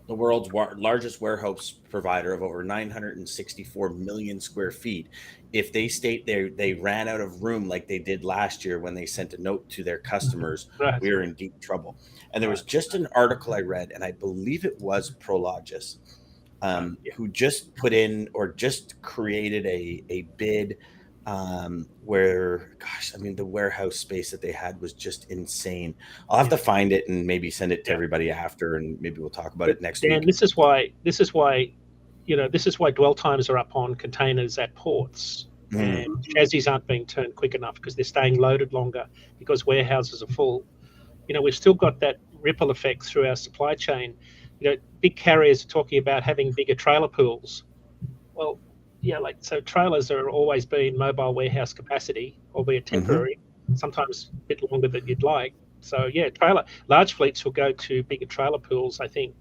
the world's largest warehouse provider of over 964 million square feet. If they state they ran out of room like they did last year when they sent a note to their customers, we are in deep trouble. And there was just an article I read, and I believe it was Prologis, who just put in or just created a bid where, gosh, I mean, the warehouse space that they had was just insane. I'll have to find it and maybe send it to everybody after, and maybe we'll talk about it next week. This is why dwell times are up on containers at ports, and chassis aren't being turned quick enough because they're staying loaded longer because warehouses are full. We've still got that ripple effect through our supply chain. Big carriers are talking about having bigger trailer pools. Well, so trailers are always been mobile warehouse capacity, albeit temporary, sometimes a bit longer than you'd like. So large fleets will go to bigger trailer pools. I think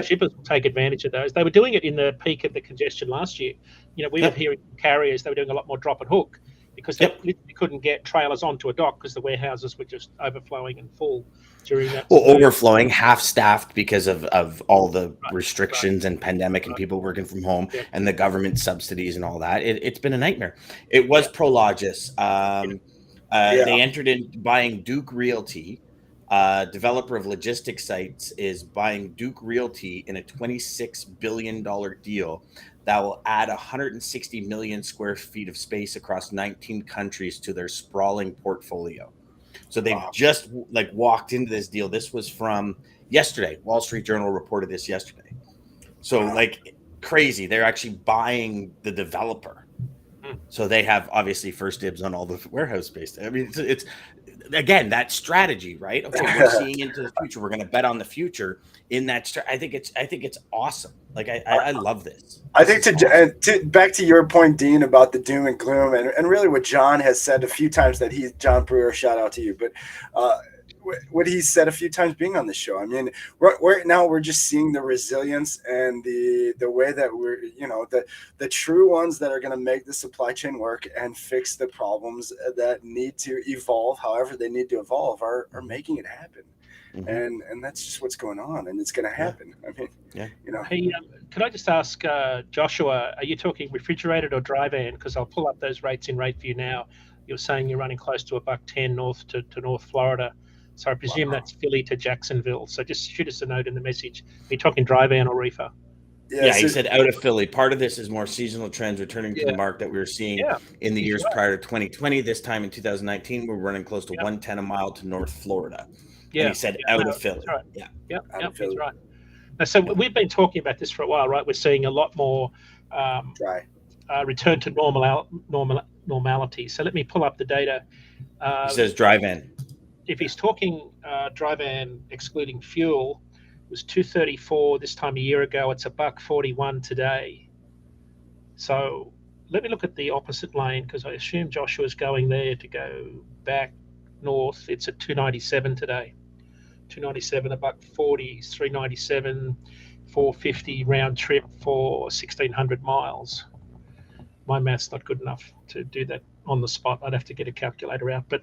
shippers will take advantage of those. They were doing it in the peak of the congestion last year. We were hearing carriers, they were doing a lot more drop and hook because they literally couldn't get trailers onto a dock because the warehouses were just overflowing and full during that. Well, overflowing, half staffed because of all the restrictions and pandemic and people working from home and the government subsidies and all that. It's been a nightmare. It was Prologis. They entered in buying Duke Realty. Developer of logistics sites is buying Duke Realty in a $26 billion deal that will add 160 million square feet of space across 19 countries to their sprawling portfolio. So they've just walked into this deal. This was from yesterday. Wall Street Journal reported this yesterday. So crazy. They're actually buying the developer. So they have obviously first dibs on all the warehouse space. I mean, it's again, that strategy, right? Okay, we're seeing into the future. We're going to bet on the future in that. I think it's awesome. I love this. I think to back to your point, Dean, about the doom and gloom, and really what John has said a few times that John Brewer, shout out to you, but what he's said a few times being on the show. I mean, right now we're just seeing the resilience and the way that we're, the true ones that are going to make the supply chain work and fix the problems that need to evolve, however they need to evolve, are making it happen. And that's just what's going on, and it's going to happen. I mean, Hey, could I just ask Joshua, are you talking refrigerated or dry van? Because I'll pull up those rates in RateView now. You're saying you're running close to $110 north to North Florida. So I presume that's Philly to Jacksonville. So just shoot us a note in the message. Are you talking dry van or reefer? Yeah, he said out of Philly. Part of this is more seasonal trends returning to the mark that we were seeing in the years prior to 2020. This time in 2019, we're running close to 110 a mile to North Florida. Yeah, and he said out of Philly. Right. Yeah, that's right. Now, so we've been talking about this for a while, right? We're seeing a lot more return to normality. So let me pull up the data. He says dry van. If he's talking dry van excluding fuel, it was $234 this time a year ago. It's $141 today. So let me look at the opposite lane because I assume Joshua's going there to go back north. It's at $297 today. $297, $140, $397, $450 round trip for 1,600 miles. My math's not good enough to do that on the spot. I'd have to get a calculator out, but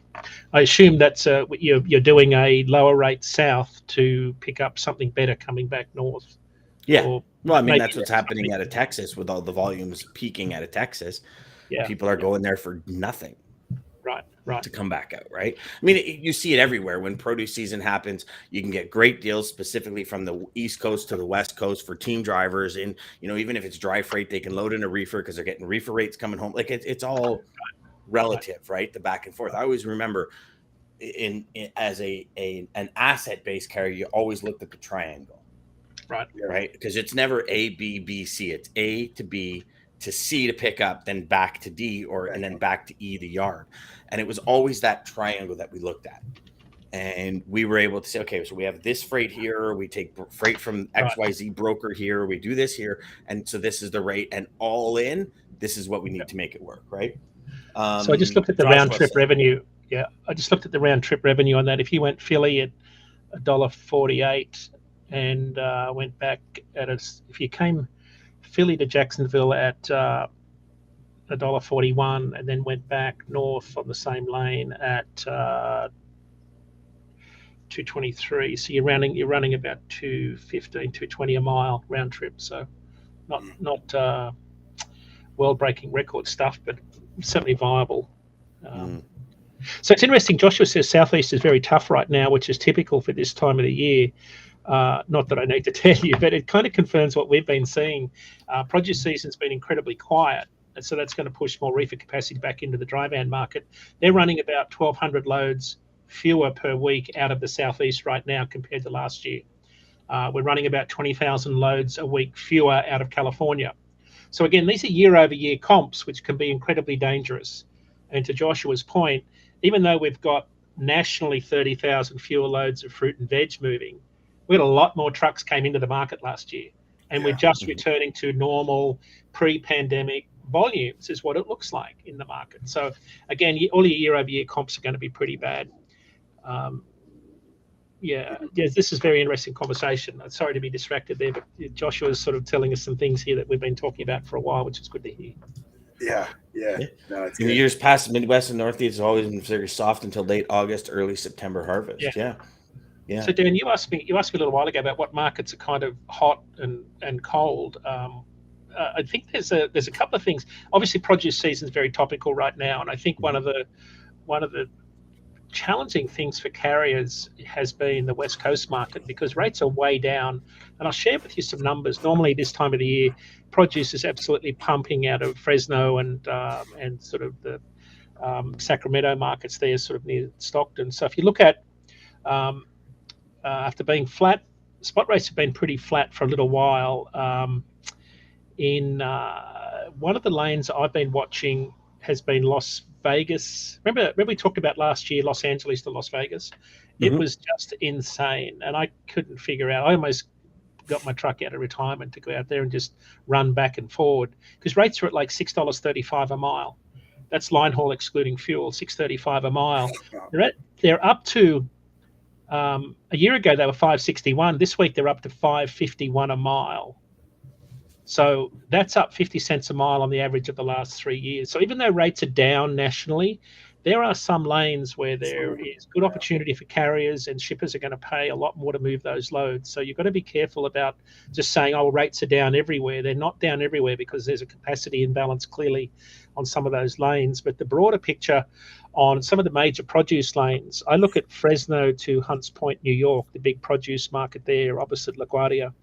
I assume that's you're doing a lower rate south to pick up something better coming back north. Yeah. Well, I mean, that's what's happening out of Texas with all the volumes peaking out of Texas. Yeah. People are going there for nothing. Right. To come back out, right? I mean, you see it everywhere. When produce season happens, you can get great deals specifically from the East Coast to the West Coast for team drivers. And, even if it's dry freight, they can load in a reefer because they're getting reefer rates coming home. It's all relative, right? The back and forth. I always remember as an asset-based carrier, you always looked at the triangle. Right? Because it's never A, B, B, C. It's A to B to C to pick up, then back to D, and then back to E, the yard. And it was always that triangle that we looked at. And we were able to say, okay, so we have this freight here. We take freight from XYZ broker here. We do this here. And so this is the rate. And all in, this is what we need to make it work, right? So I just looked at the round trip revenue. Yeah, I just looked at the round trip revenue on that. If you went Philly at $1.48 and went back at if you came Philly to Jacksonville at $1.41 and then went back north on the same lane at $2.23. So you're running about $2.15, $2.20 a mile round trip. So not world-breaking record stuff, but certainly viable. So it's interesting. Joshua says Southeast is very tough right now, which is typical for this time of the year. Not that I need to tell you, but it kind of confirms what we've been seeing. Produce season's been incredibly quiet, and so that's going to push more reefer capacity back into the dry van market. They're running about 1,200 loads fewer per week out of the Southeast right now compared to last year. We're running about 20,000 loads a week fewer out of California. So again, these are year-over-year comps, which can be incredibly dangerous. And to Joshua's point, even though we've got nationally 30,000 fewer loads of fruit and veg moving, we had a lot more trucks came into the market last year. And we're just returning to normal pre-pandemic volumes is what it looks like in the market. So again, all your year-over-year comps are going to be pretty bad. This is very interesting conversation. I'm sorry to be distracted there, but Joshua is sort of telling us some things here that we've been talking about for a while, which is good to hear. Yeah. No, it's in the years past, Midwest and Northeast has always been very soft until late August, early September harvest. Yeah. So Dan, you asked me a little while ago about what markets are kind of hot and cold. I think there's a couple of things. Obviously, produce season is very topical right now, and I think one of the challenging things for carriers has been the West Coast market because rates are way down. And I'll share with you some numbers. Normally, this time of the year, produce is absolutely pumping out of Fresno and sort of the Sacramento markets there, sort of near Stockton. So if you look at after being flat, spot rates have been pretty flat for a little while. In one of the lanes I've been watching has been Las Vegas. Remember we talked about last year, Los Angeles to Las Vegas? It was just insane. And I couldn't figure out. I almost got my truck out of retirement to go out there and just run back and forward because rates are at like $6.35 a mile. That's line haul excluding fuel, $6.35 a mile. They're up to a year ago they were $5.61. This week they're up to $5.51 a mile. So that's up 50 cents a mile on the average of the last 3 years. So even though rates are down nationally, there are some lanes where there is good opportunity for carriers and shippers are going to pay a lot more to move those loads. So you've got to be careful about just saying, oh, rates are down everywhere. They're not down everywhere because there's a capacity imbalance clearly on some of those lanes. But the broader picture on some of the major produce lanes, I look at Fresno to Hunts Point, New York, the big produce market there opposite LaGuardia.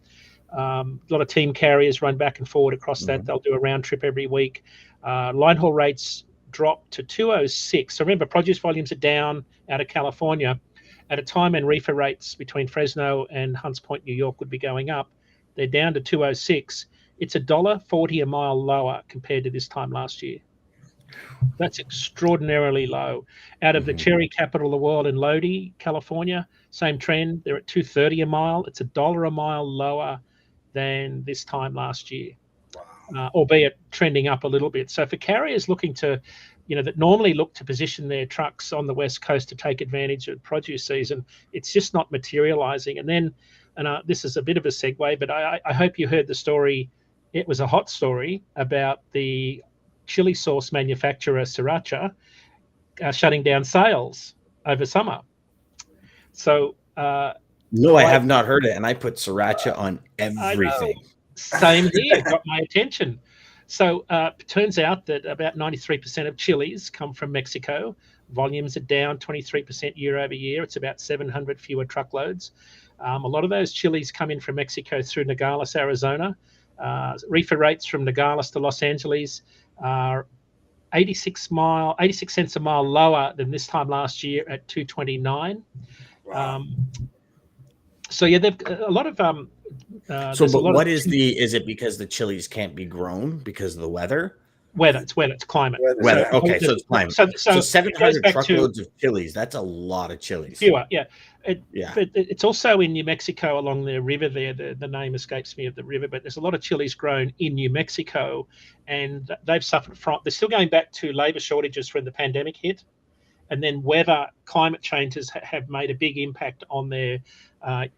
A lot of team carriers run back and forward across that. They'll do a round trip every week. Line haul rates drop to 206. So remember, produce volumes are down out of California at a time when reefer rates between Fresno and Hunts Point, New York would be going up. They're down to 206. It's $1.40 a mile lower compared to this time last year. That's extraordinarily low. Out of the cherry capital of the world in Lodi, California, same trend. They're at $2.30 a mile. It's $1 a mile lower than this time last year, albeit trending up a little bit. So for carriers looking to, that normally look to position their trucks on the West Coast to take advantage of produce season, it's just not materializing. And then, this is a bit of a segue, but I hope you heard the story. It was a hot story about the chili sauce manufacturer Sriracha shutting down sales over summer. So no, I have not heard it, and I put Sriracha on everything. Same here, got my attention. So it turns out that about 93% of chilies come from Mexico. Volumes are down 23% year over year. It's about 700 fewer truckloads. A lot of those chilies come in from Mexico through Nogales, Arizona. Reefer rates from Nogales to Los Angeles are 86 cents a mile lower than this time last year at $2.29. Wow. So yeah, they've a lot of. Is it because the chilies can't be grown because of the weather? Weather. It's climate. Weather. So, Okay, so it's climate. So So it 700 goes back to truckloads of chilies. That's a lot of chilies. fewer, yeah. Yeah. But it's also in New Mexico along the river there. The name escapes me of the river, but there's a lot of chilies grown in New Mexico, and they've suffered from. They're still going back to labour shortages when the pandemic hit, and then climate changes have made a big impact on their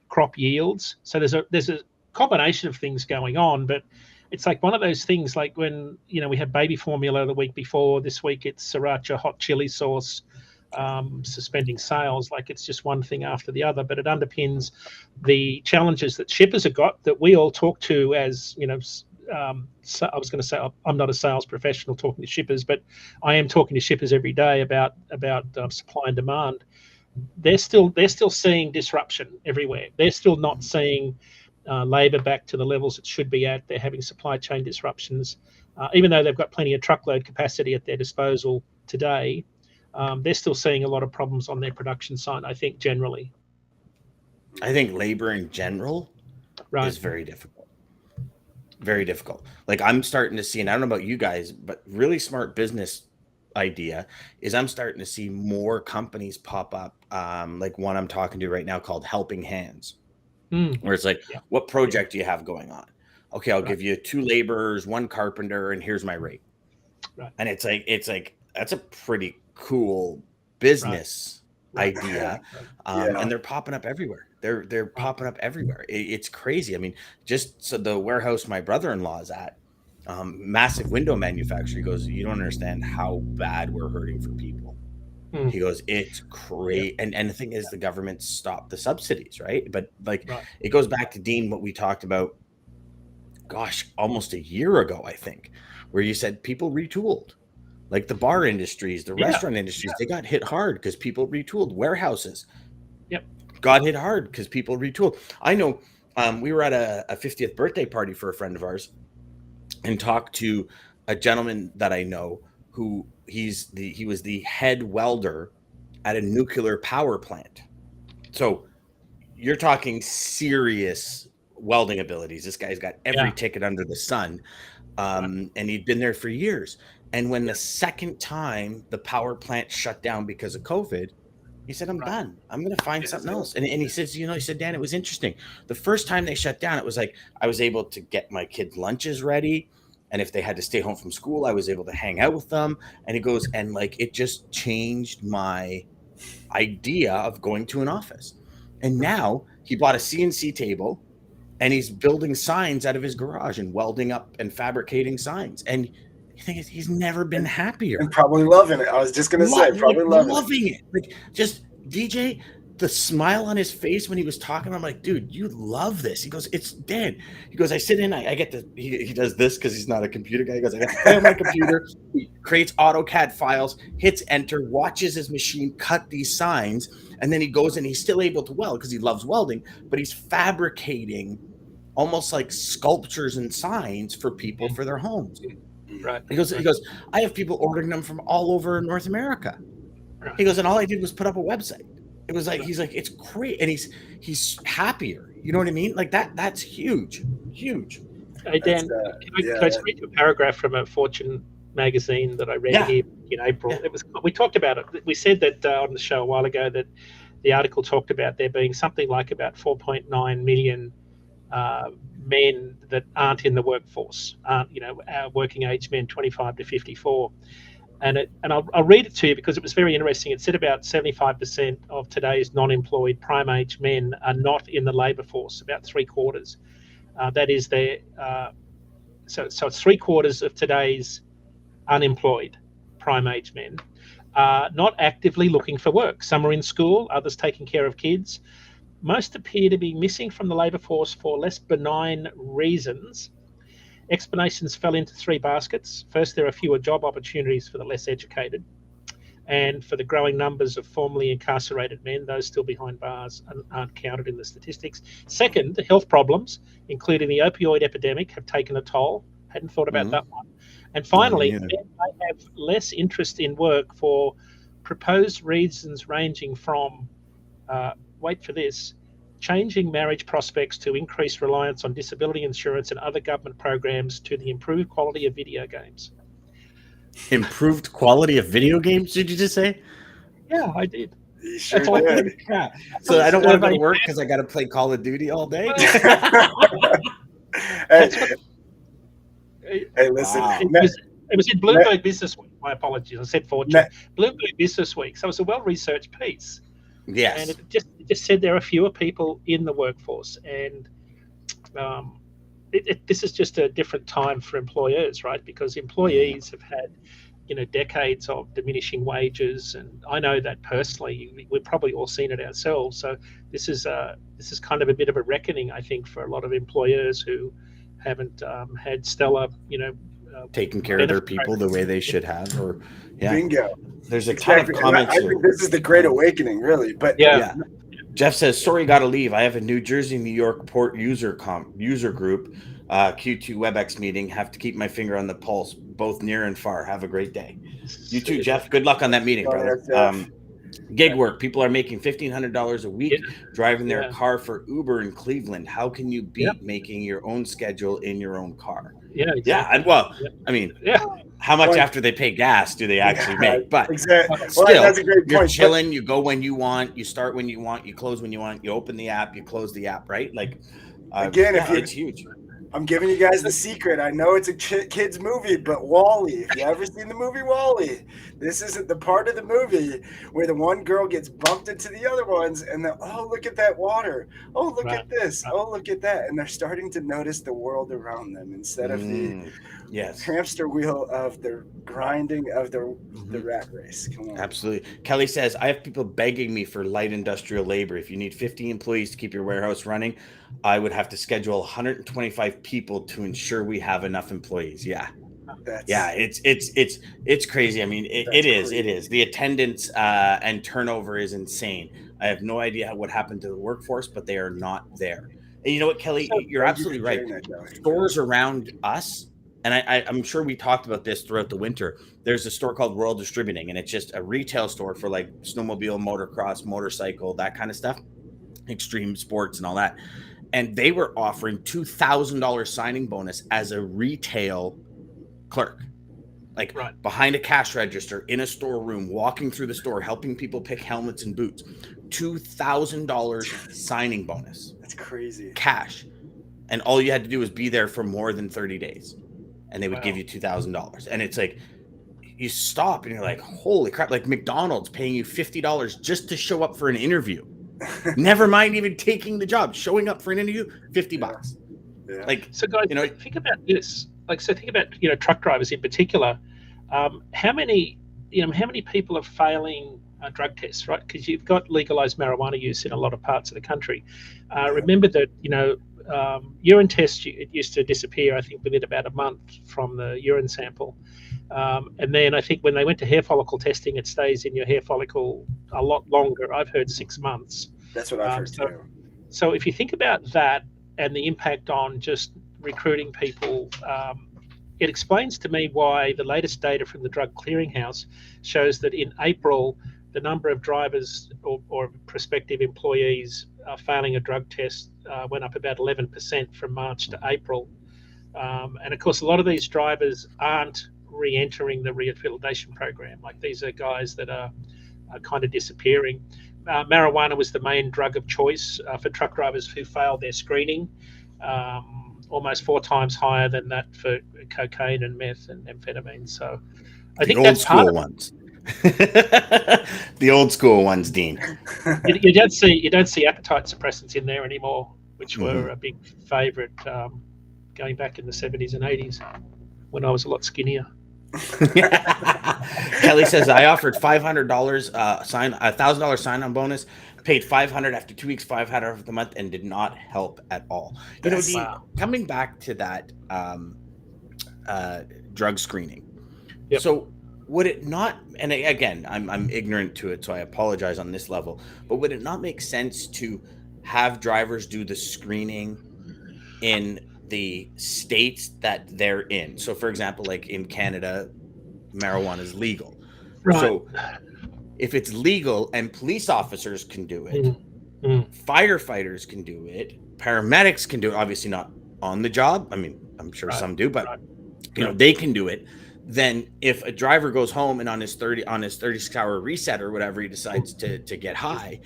crop yields. So there's a combination of things going on, but it's like one of those things like when we had baby formula the week before. This week it's sriracha hot chili sauce suspending sales. Like it's just one thing after the other, but it underpins the challenges that shippers have got that we all talk to as so I was going to say I'm not a sales professional talking to shippers, but I am talking to shippers every day about supply and demand. They're still seeing disruption everywhere. They're still not seeing labour back to the levels it should be at. They're having supply chain disruptions, even though they've got plenty of truckload capacity at their disposal today. They're still seeing a lot of problems on their production side. I think generally. I think labor in general is very difficult. Very difficult. Like I'm starting to see, and I don't know about you guys, but really smart business idea is I'm starting to see more companies pop up. Like one I'm talking to right now called Helping Hands, where it's like, what project do you have going on? Okay, I'll give you 2 laborers, 1 carpenter, and here's my rate. Right. And it's like that's a pretty cool business idea. And they're popping up everywhere. They're popping up everywhere. It's crazy. I mean, just so the warehouse my brother-in-law's at, massive window manufacturer, he goes, you don't understand how bad we're hurting for people. He goes, it's crazy. And the thing is, the government stopped the subsidies, right? But it goes back to Dean, what we talked about, gosh, almost a year ago, I think, where you said people retooled. Like the bar industries, the restaurant industries, they got hit hard because people retooled. Warehouses got hit hard because people retooled. I know we were at a 50th birthday party for a friend of ours and talked to a gentleman that I know who he was the head welder at a nuclear power plant. So you're talking serious welding abilities. This guy's got every ticket under the sun. And he'd been there for years. And when the second time the power plant shut down because of COVID, he said, I'm done. I'm going to find something else. And he says, he said, Dan, it was interesting. The first time they shut down, it was like I was able to get my kids' lunches ready. And if they had to stay home from school, I was able to hang out with them. And he goes, and like it just changed my idea of going to an office. And now he bought a CNC table and he's building signs out of his garage and welding up and fabricating signs. And you think he's never been happier. And probably loving it. I was just going to say, probably loving it. Like just DJ, the smile on his face when he was talking, I'm like, dude, you love this. He goes, it's Dan. He goes, I sit in, I get to, he does this because he's not a computer guy. He goes, I got to play on my computer. He creates AutoCAD files, hits enter, watches his machine cut these signs. And then he goes and he's still able to weld because he loves welding, but he's fabricating almost like sculptures and signs for people for their homes. Right. He goes, I have people ordering them from all over North America. Right. He goes, and all I did was put up a website. It was like, he's like, it's great. And he's happier. You know what I mean? Like that's huge. Hey, Dan, can I read you a paragraph from a Fortune magazine that I read here in April? We talked about it. We said that on the show a while ago that the article talked about there being something like about 4.9 million men that aren't in the workforce, working age men 25 to 54. And I'll read it to you because it was very interesting. It said about 75% of today's non-employed prime age men are not in the labour force, about 3/4. That is so it's 3/4 of today's unemployed prime age men not actively looking for work. Some are in school, others taking care of kids. Most appear to be missing from the labour force for less benign reasons. Explanations fell into 3 baskets. First, there are fewer job opportunities for the less educated. And for the growing numbers of formerly incarcerated men, those still behind bars aren't counted in the statistics. Second, health problems, including the opioid epidemic, have taken a toll. Hadn't thought about that one. And finally, men may have less interest in work for proposed reasons ranging from, wait for this, changing marriage prospects to increased reliance on disability insurance and other government programs to the improved quality of video games. Improved quality of video games? Did you just say? Yeah, I did. He sure That's all. did. Yeah. So I don't want to go to work because I got to play Call of Duty all day. Hey, That's what, hey, listen. Wow. it was in Bloomberg Business Week. My apologies, I said Fortune. Bloomberg Business Week. So it was a well-researched piece. Yes. And it just said there are fewer people in the workforce, and this is just a different time for employers, right? Because employees have had, decades of diminishing wages, and I know that personally. We've probably all seen it ourselves. So this is kind of a bit of a reckoning, I think, for a lot of employers who haven't had stellar, taking care of their people the way they should have, or bingo. There's a ton of comments I here. think this is the great awakening, really. But yeah. Jeff says, sorry, gotta leave. I have a New Jersey, New York port user group, Q2 WebEx meeting. Have to keep my finger on the pulse, both near and far. Have a great day. You too, Jeff. Good luck on that meeting, brother. Gig work. People are making $1,500 a week driving their car for Uber in Cleveland. How can you beat making your own schedule in your own car? Yeah, exactly. Yeah, and well, I mean, how much after they pay gas do they actually make? But exactly. Still, that's a great point. You're chilling. You go when you want. You start when you want. You close when you want. You open the app. You close the app. Right? Like, again, it's huge. I'm giving you guys the secret. I know it's a kid's movie, but Wall-E. If you ever seen the movie Wall-E, this isn't the part of the movie where the one girl gets bumped into the other ones, and then, oh, look at that water. Oh, look at this. Oh, look at that. And they're starting to notice the world around them instead of the hamster wheel of the grinding of the rat race. Come on. Absolutely. Kelly says, I have people begging me for light industrial labor. If you need 50 employees to keep your warehouse running, I would have to schedule 125 people to ensure we have enough employees. Yeah. It's crazy. I mean, it is. The attendance and turnover is insane. I have no idea what happened to the workforce, but they are not there. And you know what, Kelly, you're absolutely right. Stores around us, and I'm sure we talked about this throughout the winter. There's a store called Royal Distributing, and it's just a retail store for like snowmobile, motocross, motorcycle, that kind of stuff, extreme sports and all that. And they were offering $2,000 signing bonus as a retail clerk, like behind a cash register in a storeroom, walking through the store, helping people pick helmets and boots. $2,000 signing bonus. That's crazy. Cash. And all you had to do was be there for more than 30 days. And they would give you $2,000. And it's like, you stop and you're like, holy crap, like McDonald's paying you $50 just to show up for an interview. Never mind even taking the job, showing up for an interview, $50. Yeah. Like, so guys, think about this. Think about truck drivers in particular. How many people are failing drug tests, right? Because you've got legalized marijuana use in a lot of parts of the country. Remember that urine tests, it used to disappear, I think, within about a month from the urine sample. And then I think when they went to hair follicle testing, it stays in your hair follicle a lot longer. I've heard 6 months. That's what I've heard too. So if you think about that and the impact on just recruiting people, it explains to me why the latest data from the Drug Clearinghouse shows that in April, the number of drivers or prospective employees failing a drug test went up about 11% from March to April. And of course, a lot of these drivers aren't re-entering the rehabilitation program. Like, these are guys that are kind of disappearing. Marijuana was the main drug of choice for truck drivers who failed their screening, almost 4 times higher than that for cocaine and meth and amphetamine. So I think that's part of it. The old school ones, Dean. You don't see appetite suppressants in there anymore, which were a big favorite going back in the 70s and 80s when I was a lot skinnier. Kelly says, I offered $500 $1,000 sign-on bonus, paid $500 after 2 weeks, $500 for the month, and did not help at all. Dean, coming back to that drug screening. Yep. So would it not, and again, I'm ignorant to it, so I apologize on this level, but would it not make sense to have drivers do the screening in the states that they're in? So for example, like in Canada, marijuana is legal. Right. So if it's legal and police officers can do it, firefighters can do it, paramedics can do it, obviously not on the job. I mean, I'm sure some do, but they can do it. then if a driver goes home and on his 36-hour reset or whatever, he decides to get high,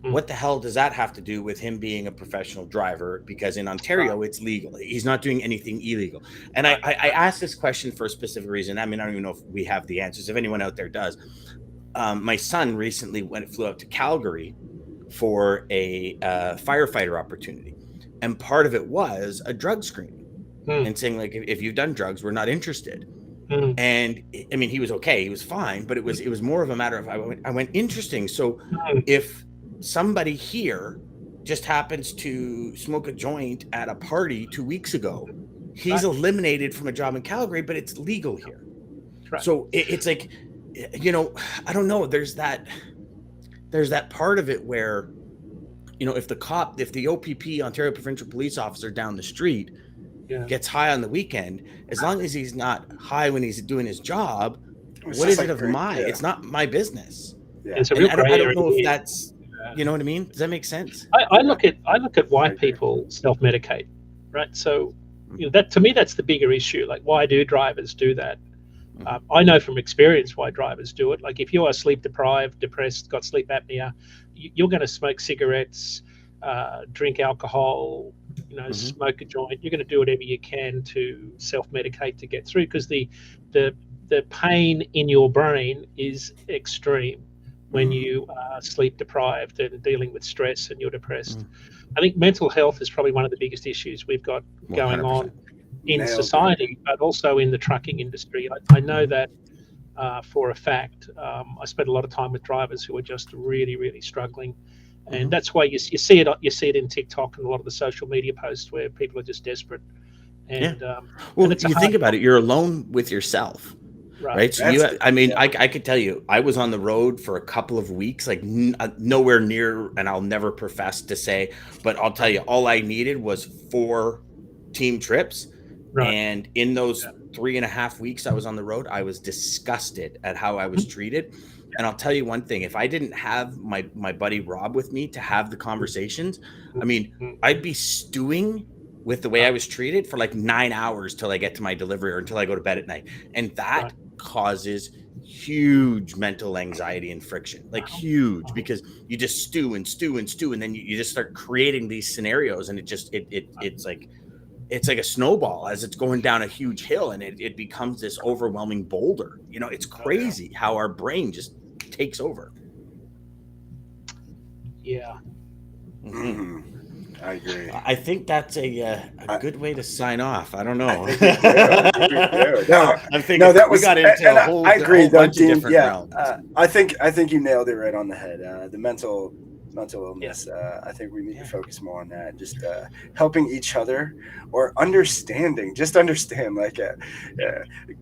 what the hell does that have to do with him being a professional driver? Because in Ontario, it's legal. He's not doing anything illegal. And I asked this question for a specific reason. I mean, I don't even know if we have the answers. If anyone out there does. My son recently flew out to Calgary for a firefighter opportunity. And part of it was a drug screening and saying, like, if you've done drugs, we're not interested. And I mean, he was okay. He was fine. But it was more of a matter of, I went interesting. So if somebody here just happens to smoke a joint at a party 2 weeks ago, he's eliminated from a job in Calgary, but it's legal here. Right. So it's like, you know, I don't know. There's that part of it where, you know, if the OPP, Ontario Provincial Police Officer down the street gets high on the weekend, as long as he's not high when he's doing his job, what is it of my? It's not my business. Yeah. It's a real I don't know if that's, you know what I mean? Does that make sense? I look at why people self-medicate, right? So, you know, that to me, that's the bigger issue. Like, why do drivers do that? I know from experience why drivers do it. Like, if you are sleep deprived, depressed, got sleep apnea, you're going to smoke cigarettes, drink alcohol, you know, smoke a joint. You're going to do whatever you can to self-medicate to get through, because the pain in your brain is extreme when you are sleep deprived and dealing with stress and you're depressed. I think mental health is probably one of the biggest issues we've got going 100%. On in society, but also in the trucking industry. I know that for a fact. I spent a lot of time with drivers who are just really, really struggling. And that's why you see it in TikTok and a lot of the social media posts where people are just desperate. And well, and you think about it, you're alone with yourself. Right. So I could tell you, I was on the road for a couple of weeks, like nowhere near, and I'll never profess to say, but I'll tell you, all I needed was 4 team trips. Right. And in those 3.5 weeks I was on the road, I was disgusted at how I was treated. And I'll tell you one thing, if I didn't have my buddy Rob with me to have the conversations, I mean, I'd be stewing with the way I was treated for like 9 hours till I get to my delivery or until I go to bed at night. And that causes huge mental anxiety and friction, like huge, because you just stew and stew and stew. And then you just start creating these scenarios, and it's like a snowball as it's going down a huge hill, and it becomes this overwhelming boulder. You know, it's crazy how our brain just takes over. Yeah. I agree. I think that's a good way to sign off. I don't know. I agree, though, Dean. I think you nailed it right on the head. The mental illness. I think we need to focus more on that. Just helping each other, or understanding. Just understand. Like a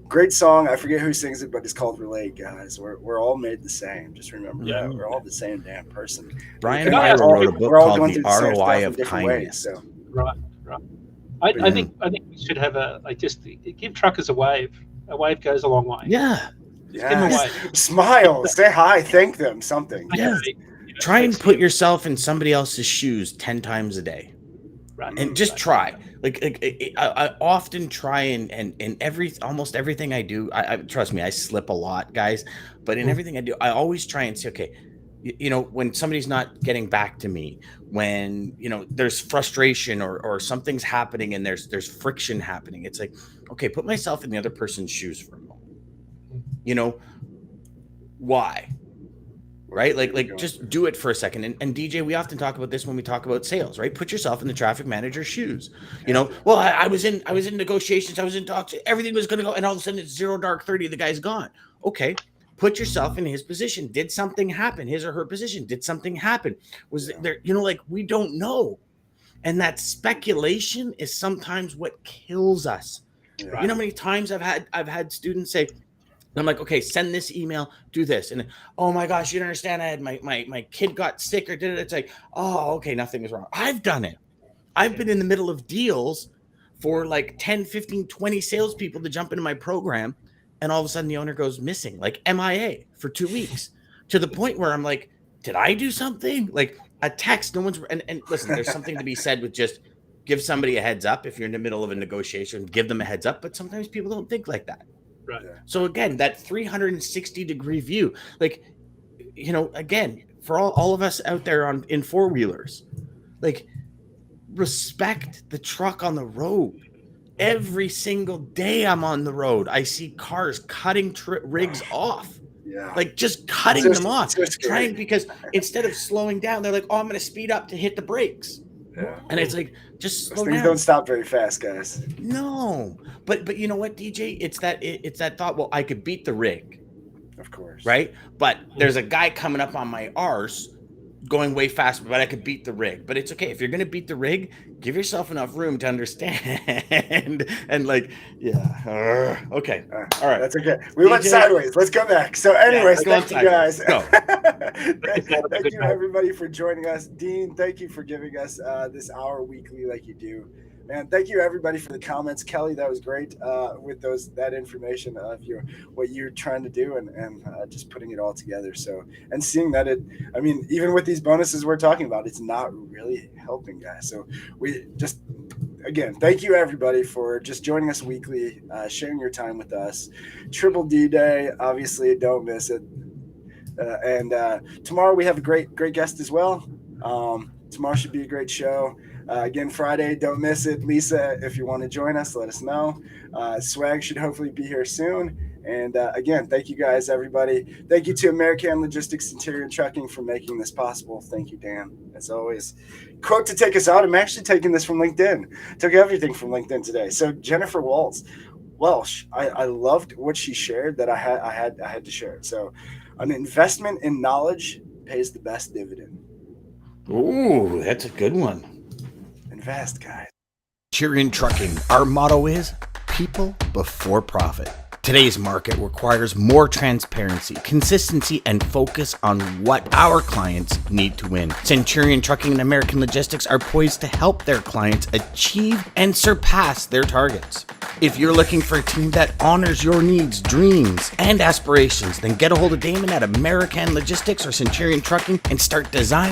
great song. I forget who sings it, but it's called "Relate." Guys, we're all made the same. Just remember that we're all the same damn person. Brian Meyer wrote a book called "The ROI of Kindness." Right. I think we should have just give truckers a wave. A wave goes a long way. Yeah. Smile. Say hi. Thank them. Something. Yes. Try and put yourself in somebody else's shoes 10 times a day, and just try. Like I often try and almost everything I do. I trust me, I slip a lot, guys. But in everything I do, I always try and say, okay, you know, when somebody's not getting back to me, when, you know, there's frustration or something's happening and there's friction happening, it's like, okay, put myself in the other person's shoes for a moment. You know, why? Right? Like just do it for a second. And DJ, we often talk about this when we talk about sales, right? Put yourself in the traffic manager's shoes. You know, well, I was in negotiations, I was in talks, everything was going to go, and all of a sudden it's 0 dark 30, the guy's gone. Okay. Put yourself in his position. Did something happen? His or her position. Did something happen? Was there, you know, like, we don't know. And that speculation is sometimes what kills us. Right. You know how many times I've had students say, I'm like, okay, send this email, do this. And oh my gosh, you don't understand. I had my kid got sick or did it. It's like, oh, okay, nothing is wrong. I've done it. I've been in the middle of deals for like 10, 15, 20 salespeople to jump into my program. And all of a sudden the owner goes missing, like MIA for 2 weeks, to the point where I'm like, did I do something? Like a text, no one's, and listen, there's something to be said with just give somebody a heads up. If you're in the middle of a negotiation, give them a heads up. But sometimes people don't think like that. Right. So again, that 360-degree view, like, again, for all of us out there in four-wheelers, like, respect the truck on the road. Every single day I'm on the road, I see cars cutting rigs off. Yeah. Like, just cutting them off. So scary. Because instead of slowing down, they're like, oh, I'm going to speed up to hit the brakes. Yeah. And it's like, just slow Those things down. don't stop very fast, guys. No. But you know what, DJ? It's that thought, well, I could beat the rig. Of course. Right? But there's a guy coming up on my arse going way faster, but I could beat the rig. But it's okay. If you're going to beat the rig, give yourself enough room to understand. And like, yeah. Okay. All right. That's okay. We went sideways. Let's go back. So anyways, thank you guys. Thank you everybody for joining us. Dean, thank you for giving us this hour weekly like you do. Man, thank you everybody for the comments. Kelly, that was great with that information of what you're trying to do and just putting it all together. So, and seeing that even with these bonuses we're talking about, it's not really helping guys. So we just, again, thank you everybody for just joining us weekly, sharing your time with us. Triple D Day, obviously, don't miss it. And tomorrow we have a great guest as well. Tomorrow should be a great show. Again, Friday, don't miss it. Lisa, if you want to join us, let us know. Swag should hopefully be here soon. And again, thank you guys, everybody. Thank you to American Logistics, Centurion Trucking for making this possible. Thank you, Dan, as always. Quote to take us out. I'm actually taking this from LinkedIn. Took everything from LinkedIn today. So Jennifer Welsh, I loved what she shared that I had to share it. So an investment in knowledge pays the best dividend. Ooh, that's a good one. Invest, guys. Centurion Trucking, our motto is people before profit. Today's market requires more transparency, consistency, and focus on what our clients need to win. Centurion Trucking and American Logistics are poised to help their clients achieve and surpass their targets. If you're looking for a team that honors your needs, dreams, and aspirations, then get a hold of Daman at American Logistics or Centurion Trucking and start designing